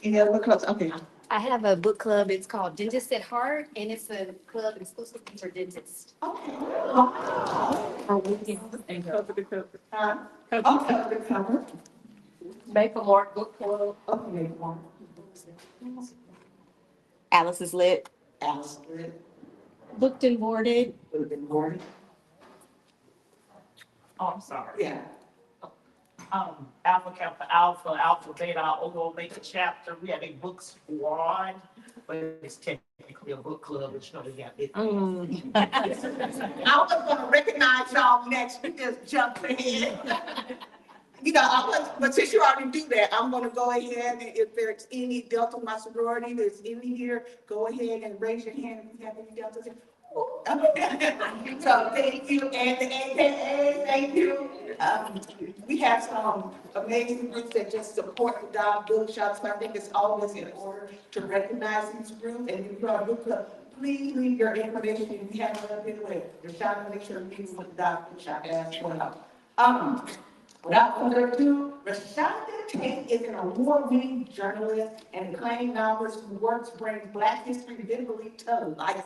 Any other book clubs? Okay. I have a book club. It's called Dentist at Heart, and it's a club exclusively for dentists. Okay. Oh, we can. And cover the cover. Oh, cover the cover. Make a Mark book club. Okay, one. Alice is lit. Alice, good. Booked and boarded. Good morning. Oh, I'm sorry. Yeah. Alpha Kappa Alpha, Alpha Beta, Omega chapter. We have a book squad, but it's technically a book club, which you know we have it. I was gonna recognize y'all next, we just jumped ahead. You know, but since you already do that, I'm gonna go ahead, and if there's any Delta in my sorority that's in here, go ahead and raise your hand if you have any Deltas. So thank you, and the AKA, thank you. We have some amazing groups that just support the Dog Bookshops, so I think it's always in order to recognize these groups, and if you're a book club, please leave your information if you haven't done it with. We're trying to make sure people with the Dog Bookshop as well. Without further ado, Reshonda Tate is an award-winning journalist and acclaimed novelist whose works bring Black history vividly to life.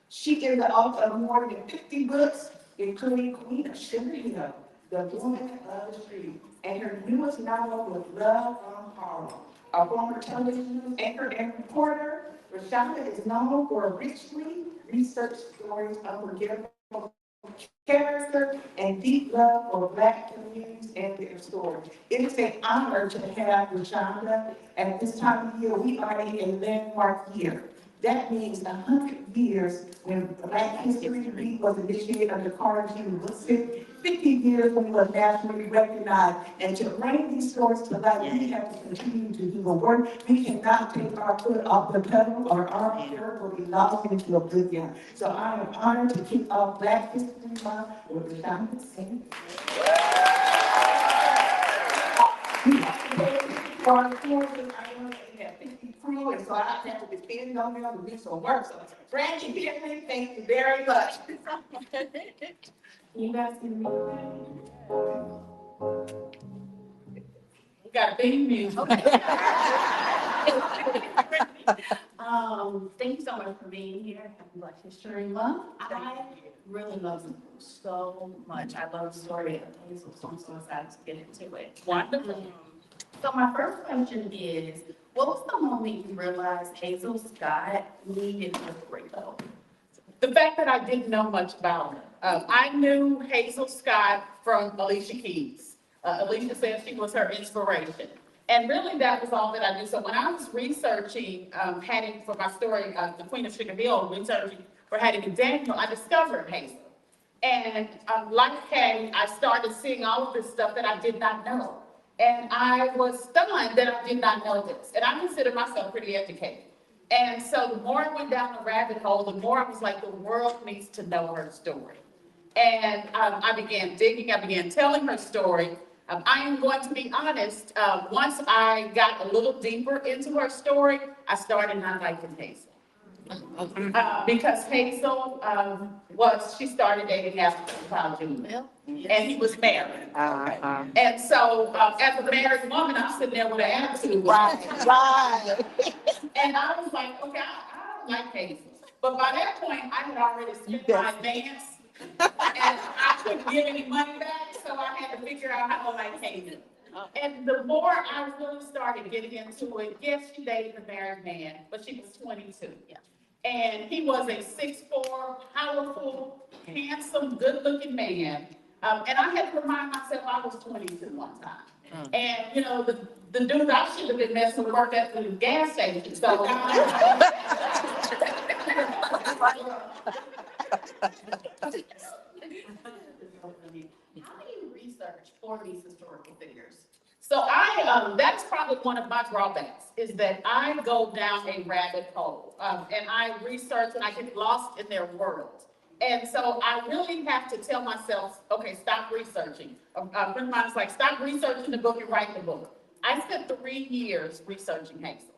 She is the author of more than 50 books, including Queen of Sugar Hill, The Woman of the Street, and her newest novel was Love from Harlem. A former television news anchor and reporter, Reshonda is known for richly researched stories of forgivable character and deep love for Black communities and their stories. It is an honor to have Reshonda, and at this time of year, we are in a landmark year. That means 100 years when Black History Week was initiated under Carter G. Woodson, 50 years when it was nationally recognized. And to bring these stories to life, we have to continue to do the work. We cannot take our foot off the pedal or our ear will be lost into oblivion. So I am honored to kick off Black History Month with Reshonda Tate. Crew, and so I have to depend on them to do some work. So, Brandy Pittman, thank you very much. You guys can read We got a big music. Thank you so much for being here. Happy Black History Month. I really love the book so much. I love the story of Hazel, so I'm so excited to get into it. Wonderful. So my first question is, what was the moment you realized Hazel Scott needed a breakup? The fact that I didn't know much about her. I knew Hazel Scott from Alicia Keys. Alicia said she was her inspiration. And really that was all that I knew. So when I was researching Hattie for my story, The Queen of Sugar Hill, researching for Hattie and Daniel, I discovered Hazel. And like Hattie, I started seeing all of this stuff that I did not know. And I was stunned that I did not know this. And I consider myself pretty educated. And so the more I went down the rabbit hole, the more I was like, the world needs to know her story. And I began digging, I began telling her story. I am going to be honest, once I got a little deeper into her story, I started not liking Hazel. Because Hazel she started dating after Kyle Jr. And he was married. And so as a married woman, I'm sitting there with an attitude. Right. And I was like, okay, I don't like Hazel. But by that point, I had already spent my advance. And I couldn't give any money back, so I had to figure out how to like Hazel. And the more I really started getting into it, yes, she dated a married man, but she was 22. And he was a 6'4", powerful, handsome, good-looking man. And I had to remind myself I was 22 one time. And, you know, the dude I should have been messing with worked at the gas station. So How do you research for these historical figures? So that's probably one of my drawbacks, is that I go down a rabbit hole, and I research and I get lost in their world. And so I really have to tell myself, okay, stop researching. A friend of mine was like, stop researching the book and write the book. I spent 3 years researching Hazel.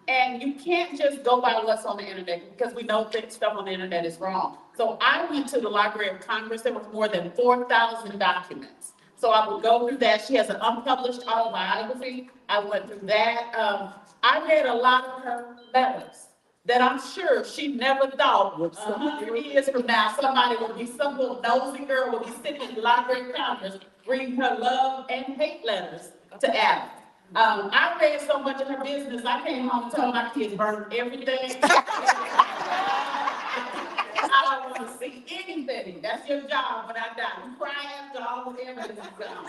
And you can't just go by what's on the internet, because we know that stuff on the internet is wrong. So I went to the Library of Congress. There was more than 4,000 documents So I would go through that. She has an unpublished autobiography. I went through that. I read a lot of her letters that I'm sure she never thought 100 years from now, somebody would be, some little nosy girl would be sitting in the library counters reading her love and hate letters to Adam. I read so much of her business, I came home and told my kids, burn everything. I don't want to see anything. That's your job when I die. You cry after all the evidence is gone.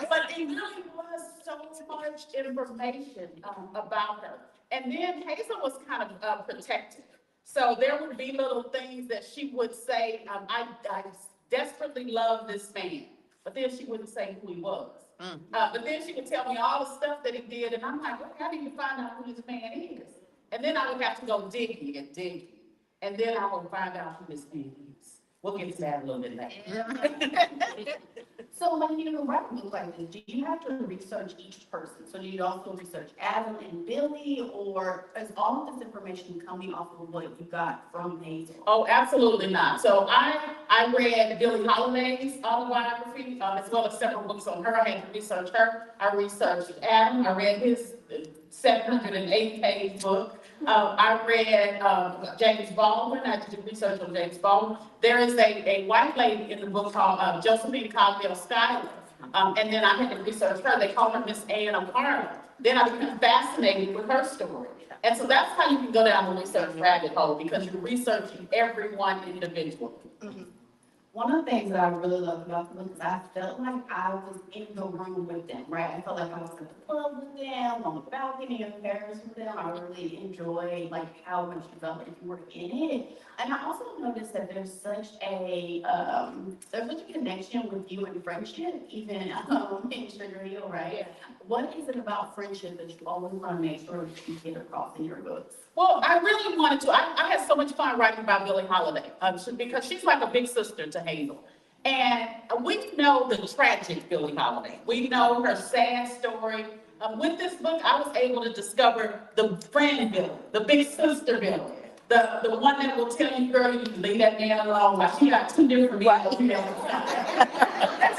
But it really was so much information about her. And then Hazel was kind of protective. So there would be little things that she would say, I desperately love this man. But then she wouldn't say who he was. But then she would tell me all the stuff that he did. And I'm like, okay, how do you find out who this man is? And then I would have to go digging and digging. And then I would find out who this man is. We'll get to that a little bit later. So when you write a book like this, do you have to research each person? So do you also research Adam and Billy, or is all of this information coming off of what you got from Hazel? Oh, absolutely not. So I read Billie Holiday's autobiography, as well as several books on her. I had to research her. I researched Adam. I read his 708-page book. I read James Baldwin. I did research on James Baldwin. There is a white lady in the book called Josephine Caldwell Schuyler. And then I had to research her. They call her Miss Anne of Harlem. Then I became fascinated with her story. And so that's how you can go down the research rabbit hole, because you're researching everyone individually. One of the things that I really love about the book is I felt like I was in the room with them, right? I felt like I was in the club with them, on the balcony in Paris with them. I really enjoyed like how much you felt like you were in it. And I also noticed that there's such a connection with you and friendship, even in Sugar Hill, right? Yeah. What is it about friendship that you always want to make sure that you get across in your books? Well, I really wanted to. I had so much fun writing about Billie Holiday because she's like a big sister to Hazel. And we know the tragic Billie Holiday. We know her sad story. With this book, I was able to discover the friend Billie, the big sister Billie, the one that will tell you, girl, you can leave that man alone. Like she got two different people.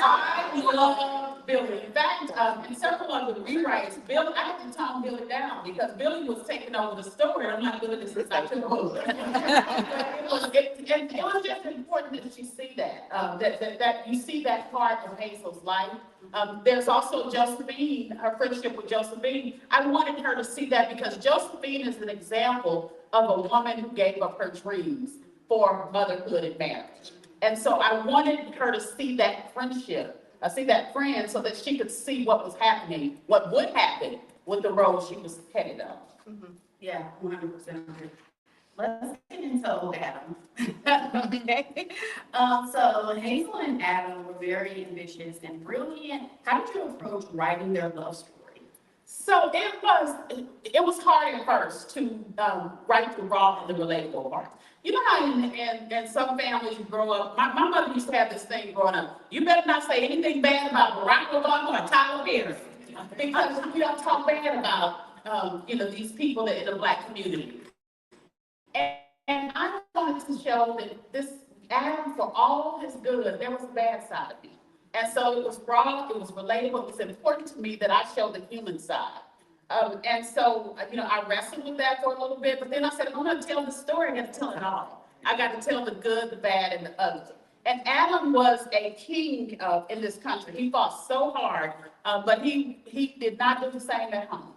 I love Billie. In fact, in several of the rewrites, Billie, I had to tone Billie down because Billie was taking over the story. I'm not doing this since I took over. It was just important that you see that, that you see that part of Hazel's life. There's also Josephine, her friendship with Josephine. I wanted her to see that because Josephine is an example of a woman who gave up her dreams for motherhood and marriage. And so I wanted her to see that friendship, see that friend, so that she could see what was happening, what would happen with the road she was headed on. Yeah, 100%. Let's get into old Adam. Okay. So Hazel and Adam were very ambitious and brilliant. How did you approach writing their love story? So it was hard at first to write the raw and the relatable part. You know how in some families you grow up, my mother used to have this thing growing up, you better not say anything bad about Barack Obama or Tyler Perry, because we don't talk bad about these people in the Black community. And I wanted to show that this Adam, for all his good, there was a bad side of him. And so it was raw, it was relatable, it was important to me that I show the human side. And so, I wrestled with that for a little bit, but then I said, if I'm gonna tell the story, I gotta tell it all. I gotta tell the good, the bad, and the ugly. And Adam was a king in this country. He fought so hard, but he did not do the same at home.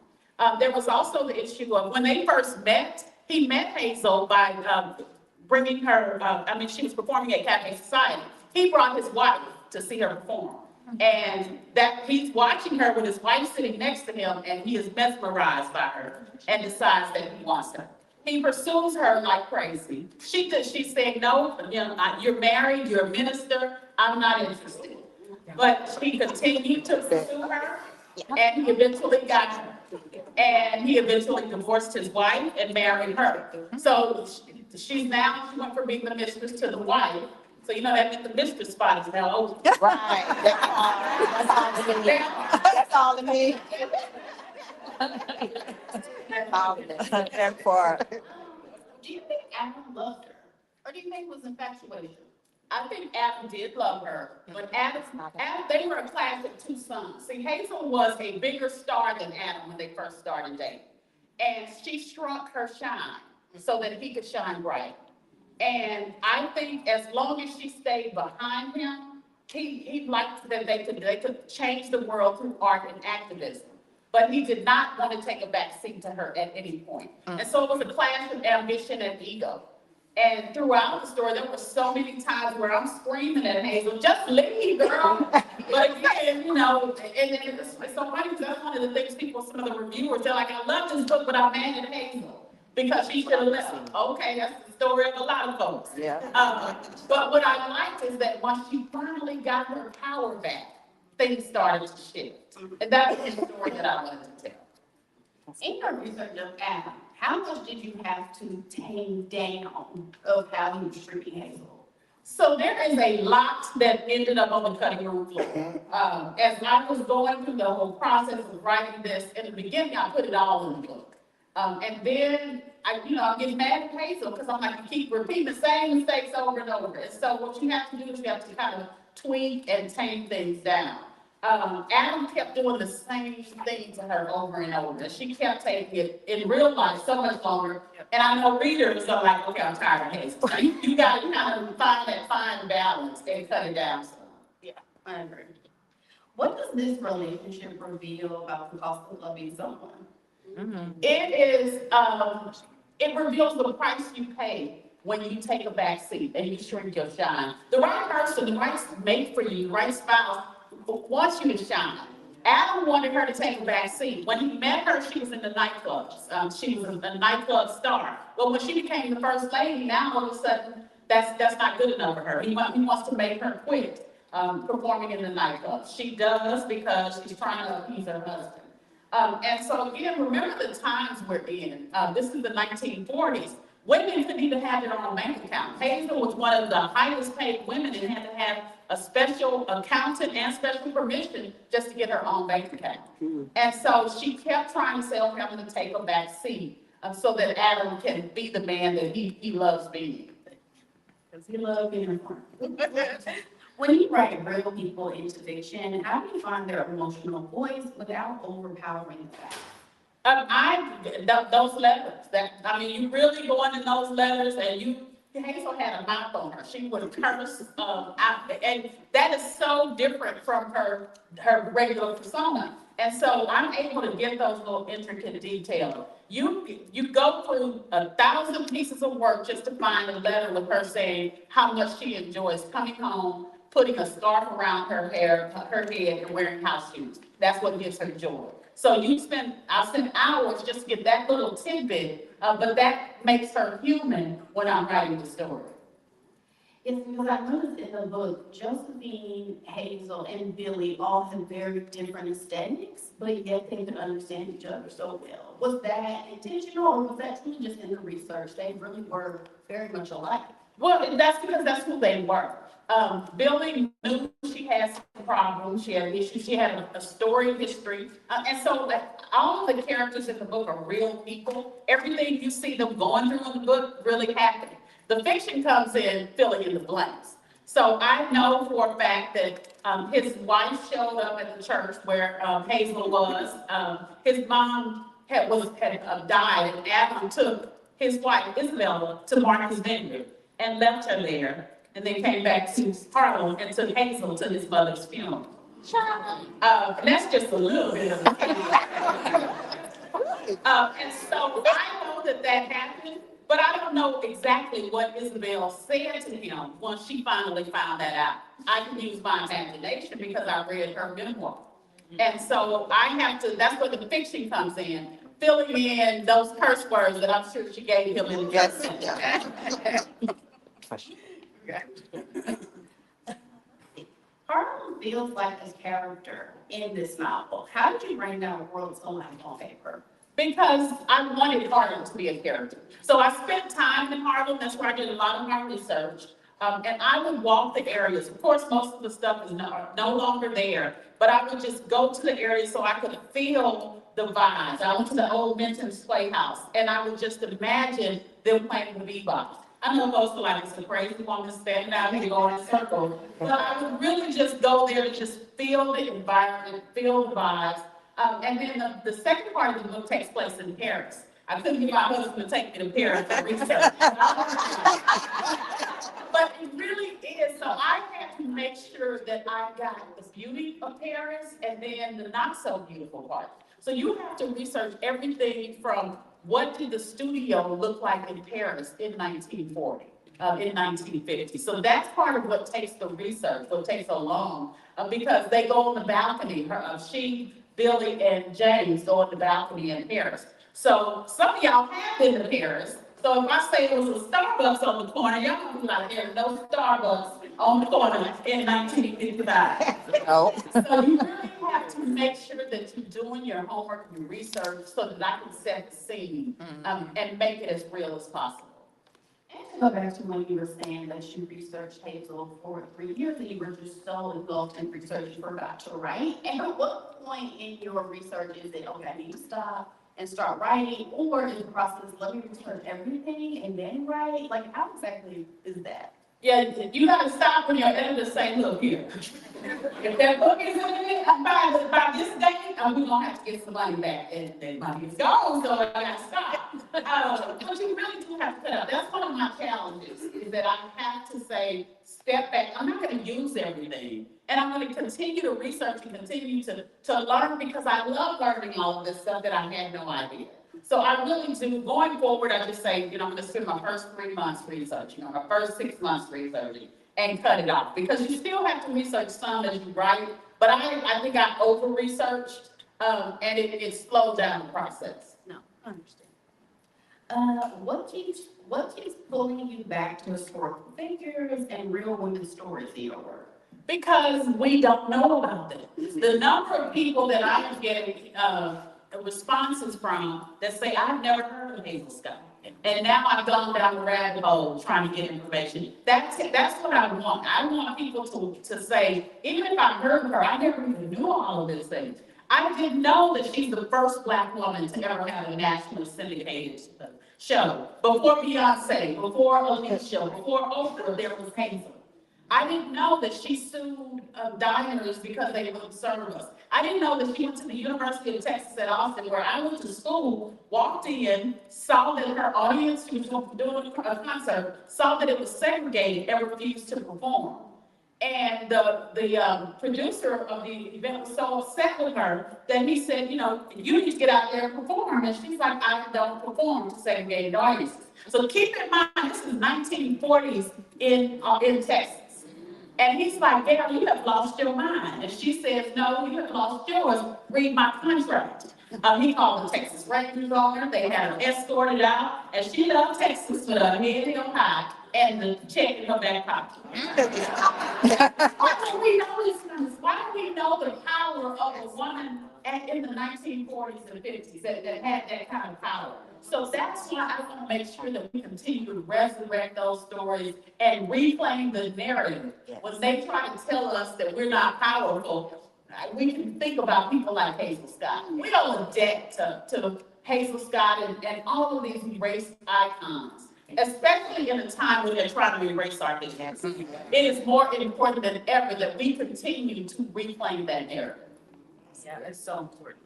There was also the issue of when they first met, he met Hazel by bringing her, she was performing at Cafe Society. He brought his wife to see her perform. And that he's watching her with his wife sitting next to him, and he is mesmerized by her and decides that he wants her. He pursues her like crazy. She's saying, no, you're married, you're a minister, I'm not interested. But he continued to pursue her, and he eventually got her. And he eventually divorced his wife and married her. So she went from being the mistress to the wife. So that meant the mistress spot is now open. Right. That's all it means. That's all it means. That part. Do you think Adam loved her? Or do you think it was infatuation? I think Adam did love her, but Adam, they were a class of two sons. See, Hazel was a bigger star than Adam when they first started dating. And she shrunk her shine so that he could shine bright. And I think as long as she stayed behind him, he liked that they could change the world through art and activism. But he did not want to take a back seat to her at any point. And so it was a clash of ambition and ego. And throughout the story, there were so many times where I'm screaming at Hazel, just leave, girl. But again, and it's so funny because that's one of the things some of the reviewers, they're like, I love this book, but I'm mad at Hazel because she should have left. Okay, that's the story of a lot of folks. Yeah. But what I liked is that once she finally got her power back, things started to shift. And that was the story that I wanted to tell. In your research of Adam, how much did you have to tame down of how he was treating Hazel? So there is a lot that ended up on the cutting room floor. As I was going through the whole process of writing this, in the beginning, I put it all in the book. And then I'm getting mad at Hazel because I'm like, you keep repeating the same mistakes over and over. And so what you have to do is you have to kind of tweak and tame things down. Adam kept doing the same thing to her over and over. And she kept taking it in real life so much longer. And I know readers are like, okay, I'm tired of Hazel. So you got to kind of find that fine balance and cut it down some. Yeah, I agree. What does this relationship reveal about the cost of loving someone? It reveals the price you pay when you take a back seat and you shrink your shine. The right person, the right mate for you, the right spouse wants you to shine. Adam wanted her to take a back seat. When he met her, she was in the nightclubs. She was a nightclub star. But when she became the first lady, now all of a sudden, that's not good enough for her. He wants to make her quit performing in the nightclubs. She does because she's trying to appease her husband. And so again, remember the times we're in. This is the 1940s. Women couldn't even have their own bank account. Hazel was one of the highest paid women and had to have a special accountant and special permission just to get her own bank account. And so she kept trying to sell him to take a back seat so that Adam can be the man that he loves being. Because he loved being informed. When you write real people into fiction, how do you find their emotional voice without overpowering the facts? Those letters, you really go into those letters and Hazel had a mouth on her. She would curse, and that is so different from her regular persona. And so I'm able to get those little intricate details. You go through 1,000 pieces of work just to find a letter with her saying how much she enjoys coming home, putting a scarf around her head and wearing house shoes. That's what gives her joy. So I'll spend hours just to get that little tidbit, but that makes her human when I'm writing the story. It's because I noticed in the book, Josephine, Hazel, and Billy all have very different aesthetics, but yet they could understand each other so well. Was that intentional, or was that truly just in the research? They really were very much alike. Well, that's because that's who they were. Billy knew she had some problems, she had issues, she had a storied history. And so all of the characters in the book are real people. Everything you see them going through in the book really happened. The fiction comes in filling in the blanks. So I know for a fact that his wife showed up at the church where Hazel was. His mom had died, and Adam took his wife, Isabella, to Martha's Vineyard and left her there. And then came back to Harlem and took Hazel to his mother's funeral. And that's just a little bit of it. And so I know that happened, but I don't know exactly what Isabel said to him once she finally found that out. I can use my imagination because I read her memoir. And so that's where the fiction comes in, filling in those curse words that I'm sure she gave him in the Yes. Harlem feels like a character in this novel. How did you bring down a world so much on paper? Because I wanted Harlem to be a character. So I spent time in Harlem. That's where I did a lot of my research. And I would walk the areas. Of course, most of the stuff is no longer there, but I would just go to the areas so I could feel the vibes. I went to the old Minton's Playhouse, and I would just imagine them playing the bebop. I know folks are like, it's a crazy woman standing out here going in a circle. But I would really just go there to just feel the environment, feel the vibes. And then the second part of the book takes place in Paris. I couldn't get my husband to take me to Paris for research. But it really is, so I had to make sure that I got the beauty of Paris and then the not so beautiful part. So you have to research everything from what did the studio look like in Paris in 1940, in 1950. So that's part of what takes the research, what takes so long, because they go on the balcony, Billy, and James go on the balcony in Paris. So some of y'all have been to Paris. So if I say there was a Starbucks on the corner, y'all gonna be like, there's no Starbucks on the corner in 1955. No. So you really have to make sure that you're doing your homework and your research so that I can set the scene and make it as real as possible. And to go back to when you were saying that you researched Hazel for 3 years and you were just so engulfed in research you forgot to write. And at what point in your research is it, okay, I need to stop and start writing, or in the process, let me research everything and then write? Like, how exactly is that? Yeah, you gotta stop when your editor say, look here, if that book is in it, by this date, we're gonna have to get some money back, and then money is gone, so I gotta stop. But you really do have to cut out. That's one of my challenges, is that I have to say, step back. I'm not gonna use everything, and I'm gonna continue to research and continue to learn, because I love learning all of this stuff that I had no idea. So I really do, going forward, I just say, I'm gonna spend my first 3 months researching, or my first 6 months researching, and cut it off. Because you still have to research some as you write, but I think I over-researched, and it slowed down the process. No, I understand. What keeps pulling you back to historical figures and real women's stories in your work? Because we don't know about them. The number of people that I am getting, responses from that say, I've never heard of Hazel Scott. And now I've gone down the rabbit hole trying to get information. That's what I want. I want people to say, even if I heard of her, I never even knew all of these things. I didn't know that she's the first Black woman to ever have a national syndicated show. Before Beyonce, before Alicia, before Oprah, there was Hazel. I didn't know that she sued diners because they wouldn't serve us. I didn't know that she went to the University of Texas at Austin, where I went to school, walked in, saw that her audience, she was doing a concert, saw that it was segregated and refused to perform. And the producer of the event was so upset with her that he said, you need to get out there and perform. And she's like, I don't perform to segregated audiences. So keep in mind, this is 1940s in Texas. And he's like, Gail, you have lost your mind. And she says, no, you have lost yours. Read my contract. He called the Texas Rangers on her. They had her escorted out. And she left Texas with her head held high and the check in her back pocket. Why do we know this? Why do we know the power of a woman in the 1940s and 50s that had that kind of power? So that's why I want to make sure that we continue to resurrect those stories and reclaim the narrative. When they try to tell us that we're not powerful, we can think about people like Hazel Scott. We owe a debt to Hazel Scott and all of these race icons, especially in a time when they're trying to erase our history. It is more important than ever that we continue to reclaim that narrative. Yeah, that's so important.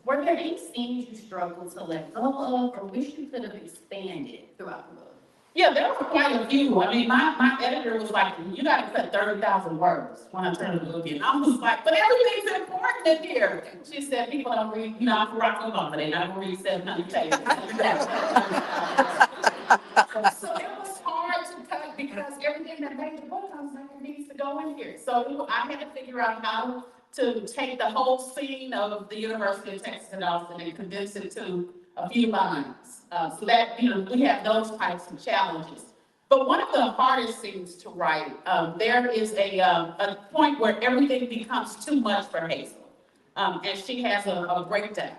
Were there any scenes you struggled to let go of, or wish you could have expanded throughout the book? Yeah, there were quite a few. I mean, my editor was like, you got to cut 30,000 words when I turned the book in. I was like, but everything's important in here. She said, people don't read, I'm from Rock Obama, they not going to read 700 pages. So it was hard to cut because everything that made the book, I was like, it needs to go in here. So I had to figure out how to take the whole scene of the University of Texas at Austin and condense it to a few lines. So that, we have those types of challenges. But one of the hardest scenes to write, there is a point where everything becomes too much for Hazel. And she has a breakdown.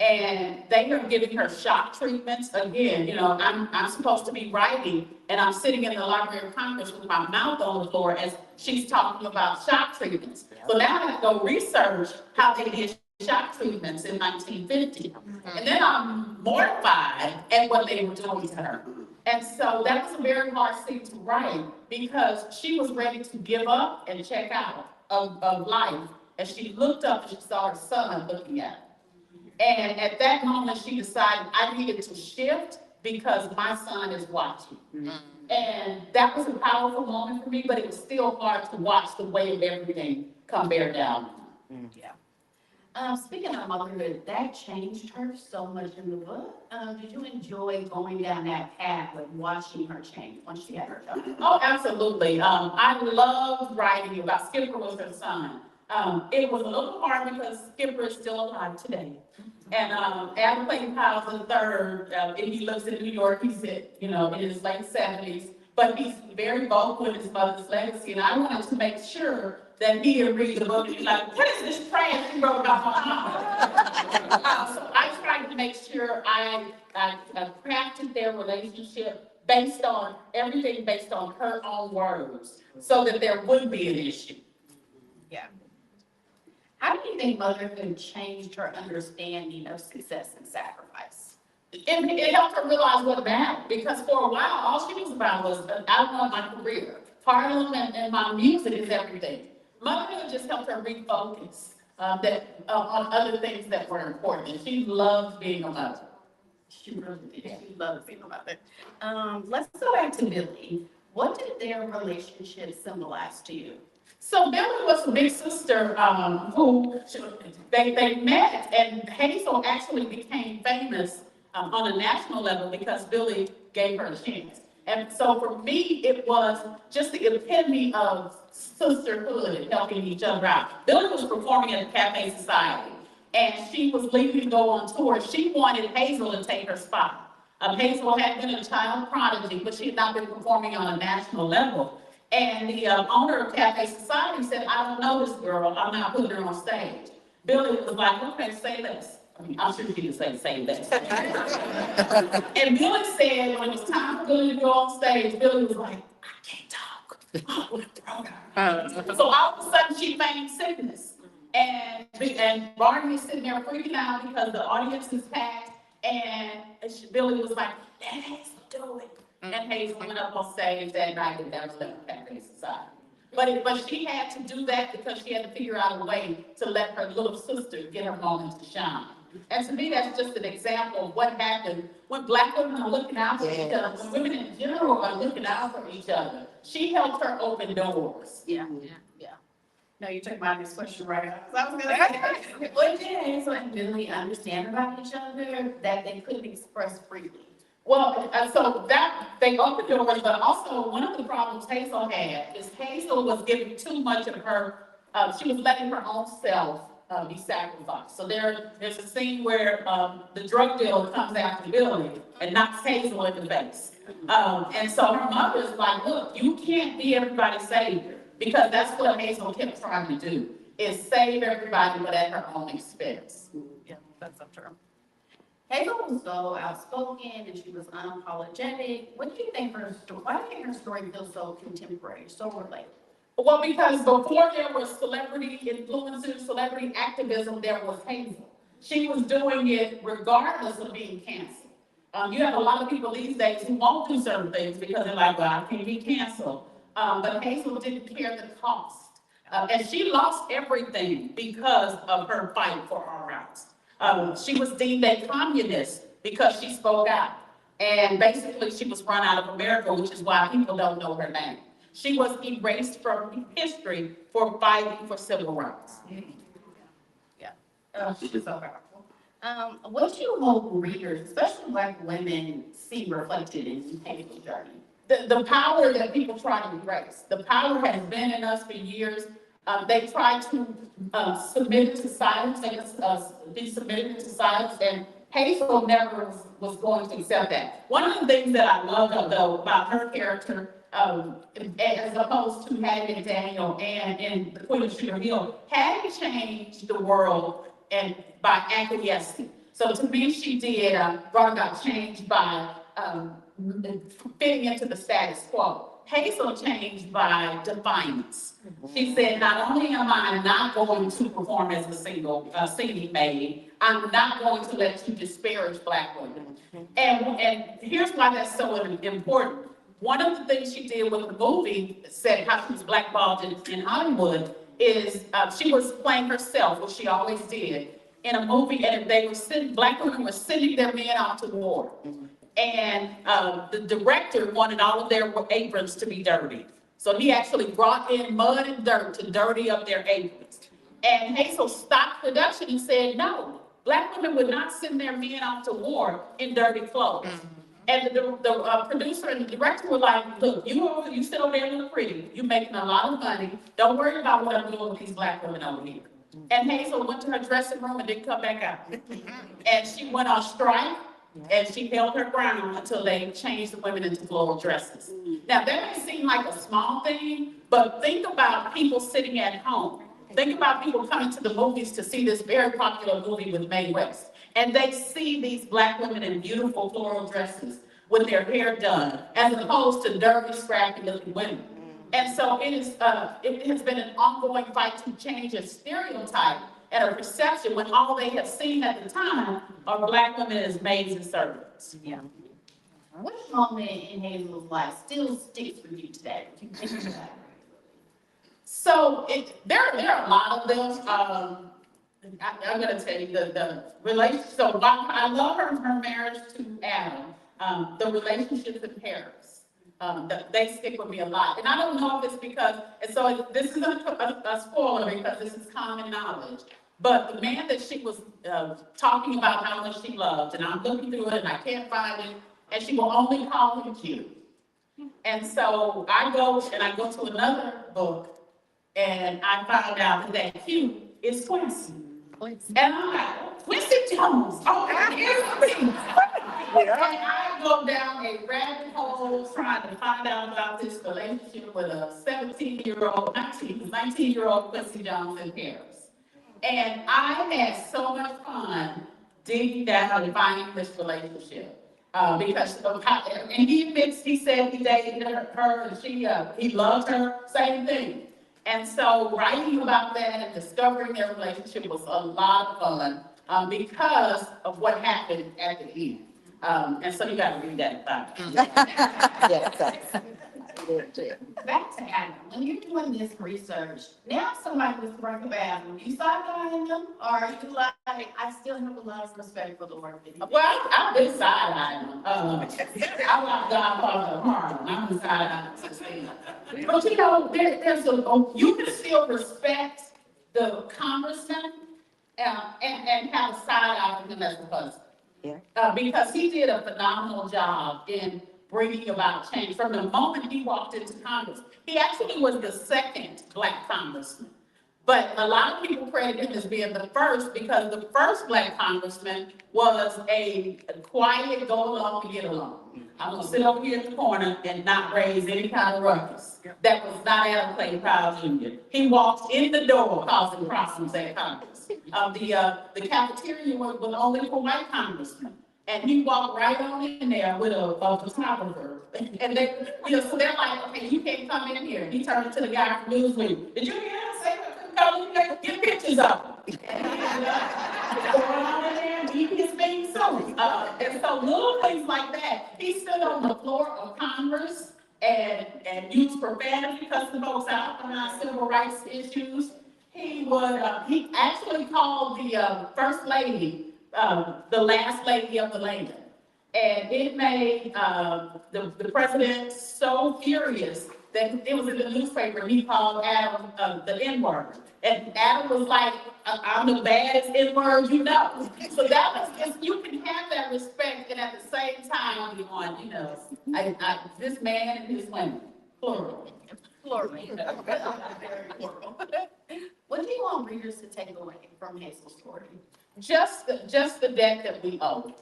And they are giving her shock treatments. Again, I'm supposed to be writing, and I'm sitting in the Library of Congress with my mouth on the floor as she's talking about shock treatments. So now I have to go research how they did shock treatments in 1950. And then I'm mortified at what they were doing to her. And so that was a very hard scene to write because she was ready to give up and check out of life. And she looked up and she saw her son looking at her. And at that moment, she decided I needed to shift because my son is watching. And that was a powerful moment for me, but it was still hard to watch the weight of everything come bear down. Yeah. Speaking of motherhood, that changed her so much in the book. Did you enjoy going down that path of watching her change once she had her child? Oh, absolutely. I loved writing about Skipper was her son. It was a little hard because Skipper is still alive today. And Adam Clayton Powell's the third, and he lives in New York. He's in his late 70s, but he's very vocal in his mother's legacy. And I wanted to make sure that he would read the book and be like, what is this trash you wrote about my mom? So I tried to make sure I crafted their relationship based on everything based on her own words so that there wouldn't be an issue. Yeah. How do you think motherhood changed her understanding of success and sacrifice? It helped her realize what mattered because for a while, all she was about was, I want my career. Harlem and my music is everything. Motherhood just helped her refocus on other things that were important. And she loved being a mother. She really did. She loved being a mother. Let's go back to Billy. What did their relationship symbolize to you? So Billy was a big sister who they met, and Hazel actually became famous on a national level because Billy gave her a chance. And so for me, it was just the epitome of sisterhood and helping each other out. Billy was performing at the Cafe Society, and she was leaving to go on tour. She wanted Hazel to take her spot. Hazel had been a child prodigy, but she had not been performing on a national level. And the owner of Cafe Society said, I don't know this girl, I'm not putting her on stage. Billy was like, okay, say less. I mean, I'm sure she didn't say less. And Billy said, when it was time for Billy to go on stage, Billy was like, I can't talk. I would have thrown her. So all of a sudden she feigned sickness. And Barney is sitting there freaking out because the audience is packed. And Billy was like, let Hazel do it. And Hazel went up on stage that night and never left Cafe Society. But she had to do that because she had to figure out a way to let her little sister get her moment to shine. And to me, that's just an example of what happened when Black women are looking out for each other, when women in general are looking out for each other. She helped her open doors. Yeah. No, you took my next question right out. So I was going to say, what did Hazel and Billy understand about each other that they couldn't express freely? Well, so that they opened doors, but also one of the problems Hazel had is Hazel was giving too much of her, she was letting her own self be sacrificed. So there's a scene where the drug dealer comes after Billy and knocks Hazel in the face. And so her mother's like, look, you can't be everybody's savior, because that's what Hazel kept trying to do, is save everybody but at her own expense. Yeah, that's so true. Hazel was so outspoken and she was unapologetic. What do you think her story, why do you think her story feels so contemporary, so relatable? Well, because before there was celebrity influencers, celebrity activism, there was Hazel. She was doing it regardless of being canceled. You have a lot of people these days who won't do certain things because they're like, well, I can't be canceled. But Hazel didn't care the cost. And she lost everything because of her fight for our rights. She was deemed a communist because she spoke out. And basically she was run out of America, which is why people don't know her name. She was erased from history for fighting for civil rights. Yeah, she was so powerful. What do you hope readers, especially Black women, see reflected in Hazel's journey? The power that people try to erase. The power has been in us for years. They try to submit it to silence, be submitted to silence, and Hazel never was going to accept that. One of the things that I love, though, about her character, as opposed to Hattie McDaniel and in The Queen of Sugar Hill, Hattie changed the world and by acquiescing. So to me, she did brought about change by fitting into the status quo. Hazel changed by defiance. She said, not only am I not going to perform as a singing maid, I'm not going to let you disparage Black women. And here's why that's so important. One of the things she did with the movie, said how she was blackballed in Hollywood, is she was playing herself, which she always did, in a movie, and they were Black women were sending their men out to war. And the director wanted all of their aprons to be dirty. So he actually brought in mud and dirt to dirty up their aprons. And Hazel stopped production and said, no, Black women would not send their men off to war in dirty clothes. And the producer and the director were like, look, you sit over there and look pretty. You're making a lot of money. Don't worry about what I'm doing with these Black women over here. And Hazel went to her dressing room and didn't come back out. And she went on strike, and she held her ground until they changed the women into floral dresses. Now, that may seem like a small thing, but think about people sitting at home. Think about people coming to the movies to see this very popular movie with Mae West. And they see these Black women in beautiful floral dresses with their hair done, as opposed to dirty, scrappy looking women. And so it has been an ongoing fight to change a stereotype and a perception when all they have seen at the time are Black women as maids and servants. Yeah. What moment in Hazel's life still sticks with you today? If you think about it? So there are a lot of them. I'm going to tell you the relationship. So while I love her marriage to Adam, the relationships in Paris. They stick with me a lot. And I don't know if it's because, and so this is a spoiler because this is common knowledge, but the man that she was talking about how much she loved, and I'm looking through it and I can't find it, and she will only call him Q. And so I go to another book, and I found out that Q is Quincy. And I'm like, Quincy Jones, oh, here's me. And I go down a rabbit hole trying to find out about this relationship with a 19-year-old Quincy Jones in Paris. And I had so much fun digging down and finding this relationship. Because of how, and he admits, he said he dated her and he loved her, same thing. And so writing about that and discovering their relationship was a lot of fun because of what happened at the end. And so you got to read that about Back to Adam, when you're doing this research, now somebody was talking about Adam. You side-eyeing them, or are you like, I still have a lot of respect for the work that he did? Well, I've been side-eyeing them. I love Godfather of Harlem. I'm been side-eyeing them. But you know, you can still respect the congressman and have a side-eye for him as a husband. Because he did a phenomenal job in bringing about change. From the moment he walked into Congress, he actually was the second Black congressman. But a lot of people credit him as being the first because the first Black congressman was a quiet, go along to get along. I'm gonna sit over here in the corner and not raise any kind of ruckus. That was not Adam Clayton Powell Jr. He walked in the door causing problems at Congress. The cafeteria was only for white congressmen. And he walked right on in there with a photographer. And so they're like, okay, you can't come in here. He turned to the guy from Newsweek. Did you hear him say what? Get pictures of him. Going on in there and eating his being soup. And so little things like that. He stood on the floor of Congress and used profanity, cussing folks out on civil rights issues. He actually called the first lady the last lady of the land. And it made the president so furious that it was in the newspaper, he called Adam the N-word. And Adam was like, I'm the baddest N-word you know. So that was just, you can have that respect and at the same time be on, you know, this man and his women, plural. Plural. What do you want readers to take away from Hazel's story? Just the debt that we owe,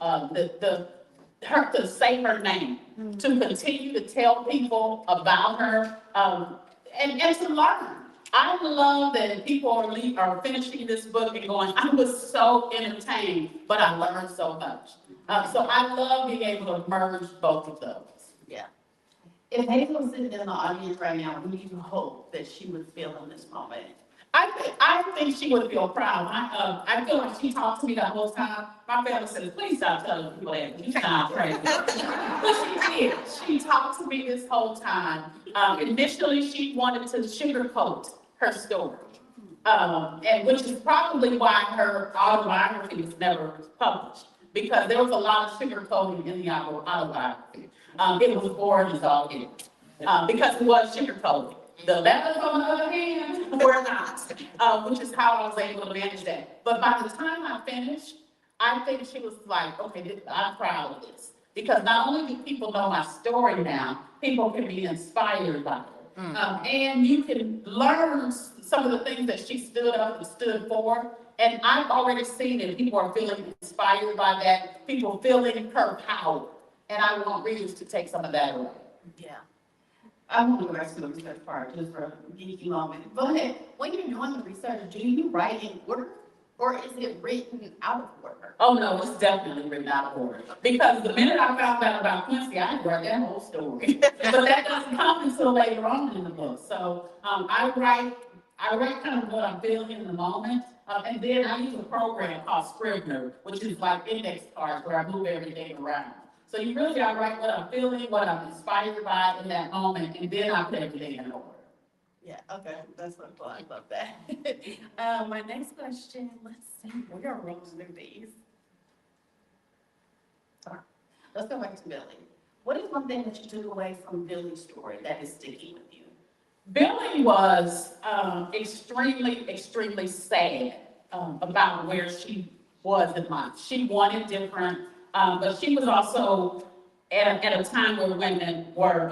her to say her name, to continue to tell people about her, and to learn. I love that people are finishing this book and going, I was so entertained, but I learned so much. So I love being able to merge both of those. Yeah. If Hazel was sitting in the audience right now, what do you hope that she would feel in this moment? I think she would feel proud. I feel like she talked to me the whole time. My family said, please stop telling people that. You sound crazy. But she did. She talked to me this whole time. Initially, she wanted to sugarcoat her story. And which is probably why her autobiography was never published, because there was a lot of sugarcoating in the autobiography. It was boring as all get because it was sugarcoated. The letters, on the other hand, were not, which is how I was able to manage that. But by the time I finished, I think she was like, okay, I'm proud of this. Because not only do people know my story now, people can be inspired by it. And you can learn some of the things that she stood up and stood for. And I've already seen it. People are feeling inspired by that. People feeling her power. And I want readers to take some of that away. Yeah. I want to go back to the research part just for a geeky moment. But when you're doing the research, do you write in order or is it written out of order? Oh, no, it's definitely written out of order. Because the minute I found out about Quincy, I read that whole story. But that doesn't come until later on in the book. So I write kind of what I'm feeling in the moment. And then I use a program called Scrivener, which is like index cards where I move everything around. So you really gotta write what I'm feeling, what I'm inspired by in that moment, and then I put everything in order. Yeah, okay, that's what I love that. My next question, let's see, we are rolling through these. Sorry. Let's go back to Billy. What is one thing that you took away from Billy's story that is sticking with you? Billy was extremely sad about where she was in life. She wanted different, but she was also at a time where women were,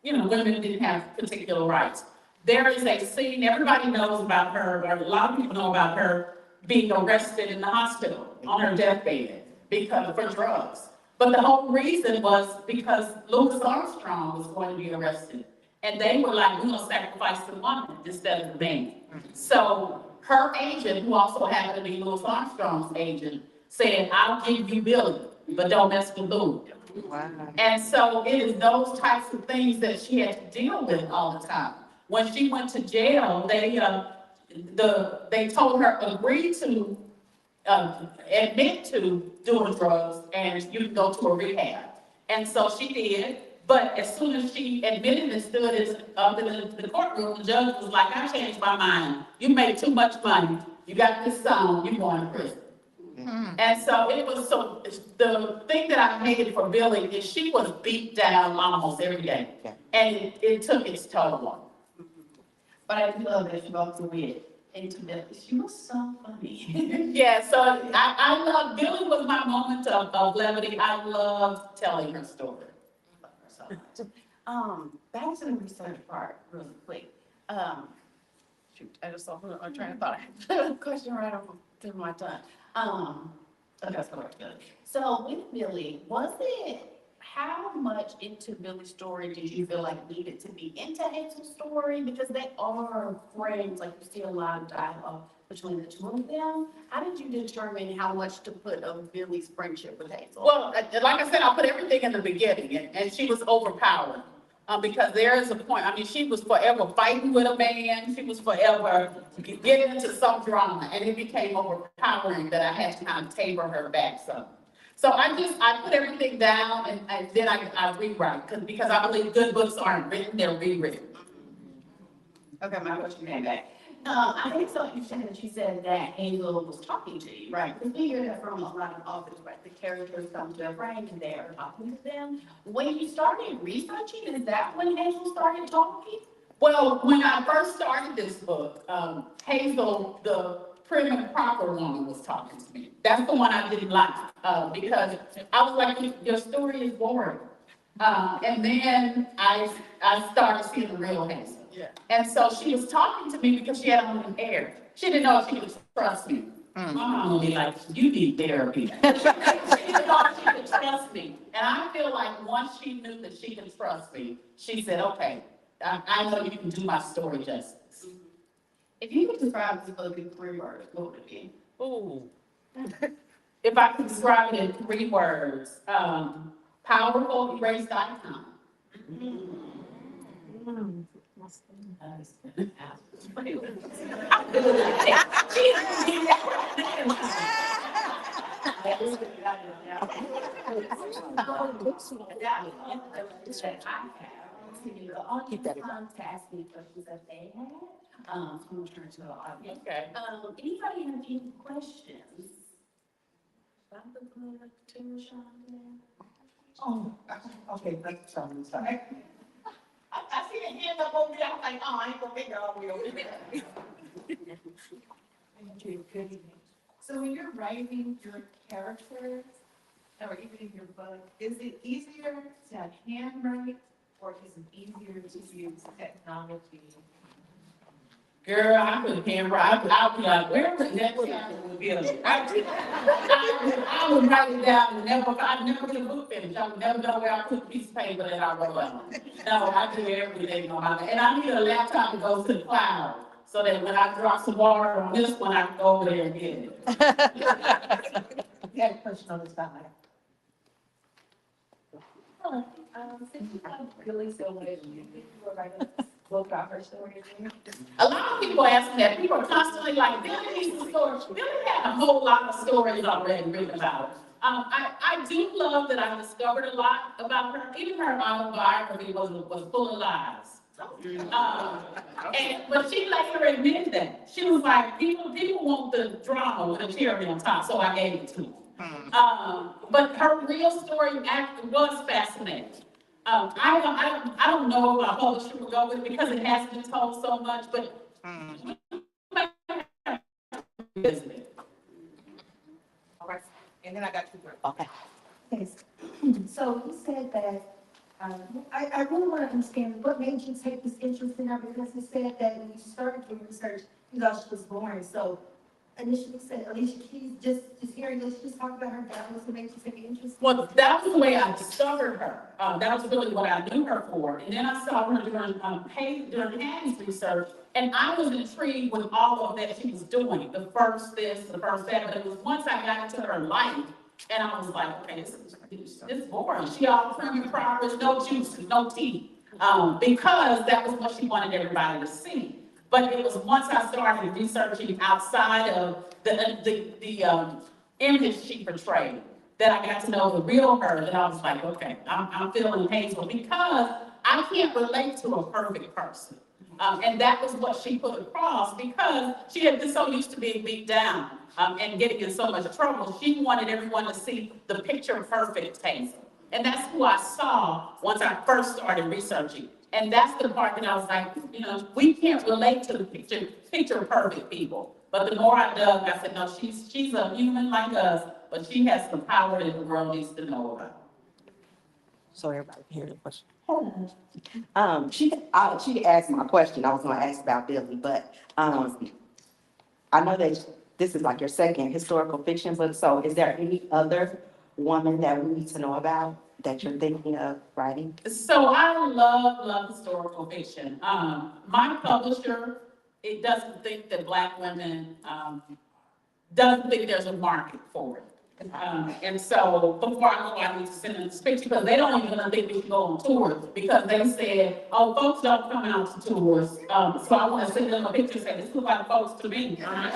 women didn't have particular rights. There is a scene, everybody knows about her, or a lot of people know about her being arrested in the hospital on her deathbed for drugs. But the whole reason was because Louis Armstrong was going to be arrested. And they were like, we're gonna sacrifice the woman instead of the man. So her agent, who also happened to be Louis Armstrong's agent, said, I'll give you Billy, but don't mess with Louis. Wow. And so it is those types of things that she had to deal with all the time. When she went to jail, they told her agree to admit to doing drugs and you can go to a rehab. And so she did. But as soon as she admitted and stood up in the courtroom, the judge was like, I changed my mind. You made too much money. You got this song, you're going to prison. And so the thing that I hated for Billy is she was beat down almost every day. And it took its toll on her. But I do love that she walked away into Billy. She was so funny. Yeah, so I love, Billy was my moment of levity. I loved telling her story. Back to the research part really quick. Shoot, I just saw I'm trying to thought I had a question right off to my tongue. Okay, so with Billy, how much into Billy's story did you feel like needed to be into Hazel's story? Because they are friends, like you see a lot of dialogue between the two of them. How did you determine how much to put of Billy's friendship with Hazel? Well, like I said, I put everything in the beginning, and she was overpowered. Because there is a point, I mean, she was forever fighting with a man, she was forever getting into some drama, and it became overpowering that I had to kind of taper her back some. So I put everything down, and then I rewrite, because I believe good books aren't written, they're rewritten. Okay, my question came back. I think so. You said that Hazel was talking to you, right? Because we hear that from a lot of authors, right? The characters come to a friend and they are talking to them. When you started researching, is that when Hazel started talking? Well, when I first started this book, Hazel, the prim and proper woman, was talking to me. That's the one I didn't like, because I was like, your story is boring. And then I started seeing the real Hazel. Yeah. And so she was talking to me because she had on the hair. She didn't know if she could trust me. My mom would be like, you need therapy. She didn't know if she could trust me. And I feel like once she knew that she could trust me, she said, okay, I know you can do my story justice. If you could describe this book in 3 words, what would it be? Ooh. If I could describe it in 3 words, powerful erased icon. Keep that. Ask me questions that they had. I'm gonna turn to the audience. Okay. Anybody have any questions? About the book to Reshonda? Oh, okay, that's something, sorry. I see a hand up over there, I'm like, oh, I ain't gonna make it all the way over there. Good evening. So when you're writing your characters, or even your book, is it easier to handwrite or is it easier to use technology? Girl, I couldn't handwrite. I'd be like, where was that chapter would be? I would write it down and I'd never get a book finished. I would never know where I put the piece of paper that I wrote on. No, I do everything on my, and I need a laptop that goes to the cloud. So that when I drop some water on this one, I can go over there and get it. You had a question on the side. Since you have really so much, you think you were writing a book about her story? A lot of people ask me that. People are constantly like, Billy needs a story. Billy had a whole lot of stories already written about. I do love that I discovered a lot about her. Even her autobiography was full of lies. But she later admitted that. She was like, people want the drama with a cherry on top, so I gave it to them. But her real story actually was fascinating. I don't know if our publisher will go with it because it hasn't been told so much, but business. All right, and then I got two girls. Okay. Yes. So you said that, I really want to understand what made you take this interest in her, because you said that when you started your research, you thought she was boring. So initially said Alicia Keys, just hearing Alicia just talk about her, that was what made you take an interest? Well, that was the way I discovered her. That was really what I knew her for. And then I saw her during Hattie's research, and I was intrigued with all of that she was doing. The first this, the first that, but it was once I got into her life, and I was like, okay, this is boring. She all cream and crackers, no juices, no tea. Because that was what she wanted everybody to see. But it was once I started researching outside of the image she portrayed that I got to know the real her, that I was like, okay, I'm feeling Hazel because I can't relate to a perfect person. And that was what she put across because she had been so used to being beat down and getting in so much trouble. She wanted everyone to see the picture perfect Hazel. And that's who I saw once I first started researching. And that's the part that I was like, we can't relate to the picture perfect people. But the more I dug, I said, no, she's a human like us, but she has some power that the world needs to know about. So everybody can hear the question. She asked my question. I was going to ask about Billy, but I know that this is like your second historical fiction book. So is there any other woman that we need to know about that you're thinking of writing? So I love historical fiction. My publisher, it doesn't think that Black women, doesn't think there's a market for it. And so before I go, I need to send them this picture because they don't even think we can go on tours because they said, oh, folks don't come out to tours. So I want to send them a picture and say, this looks like folks to me. But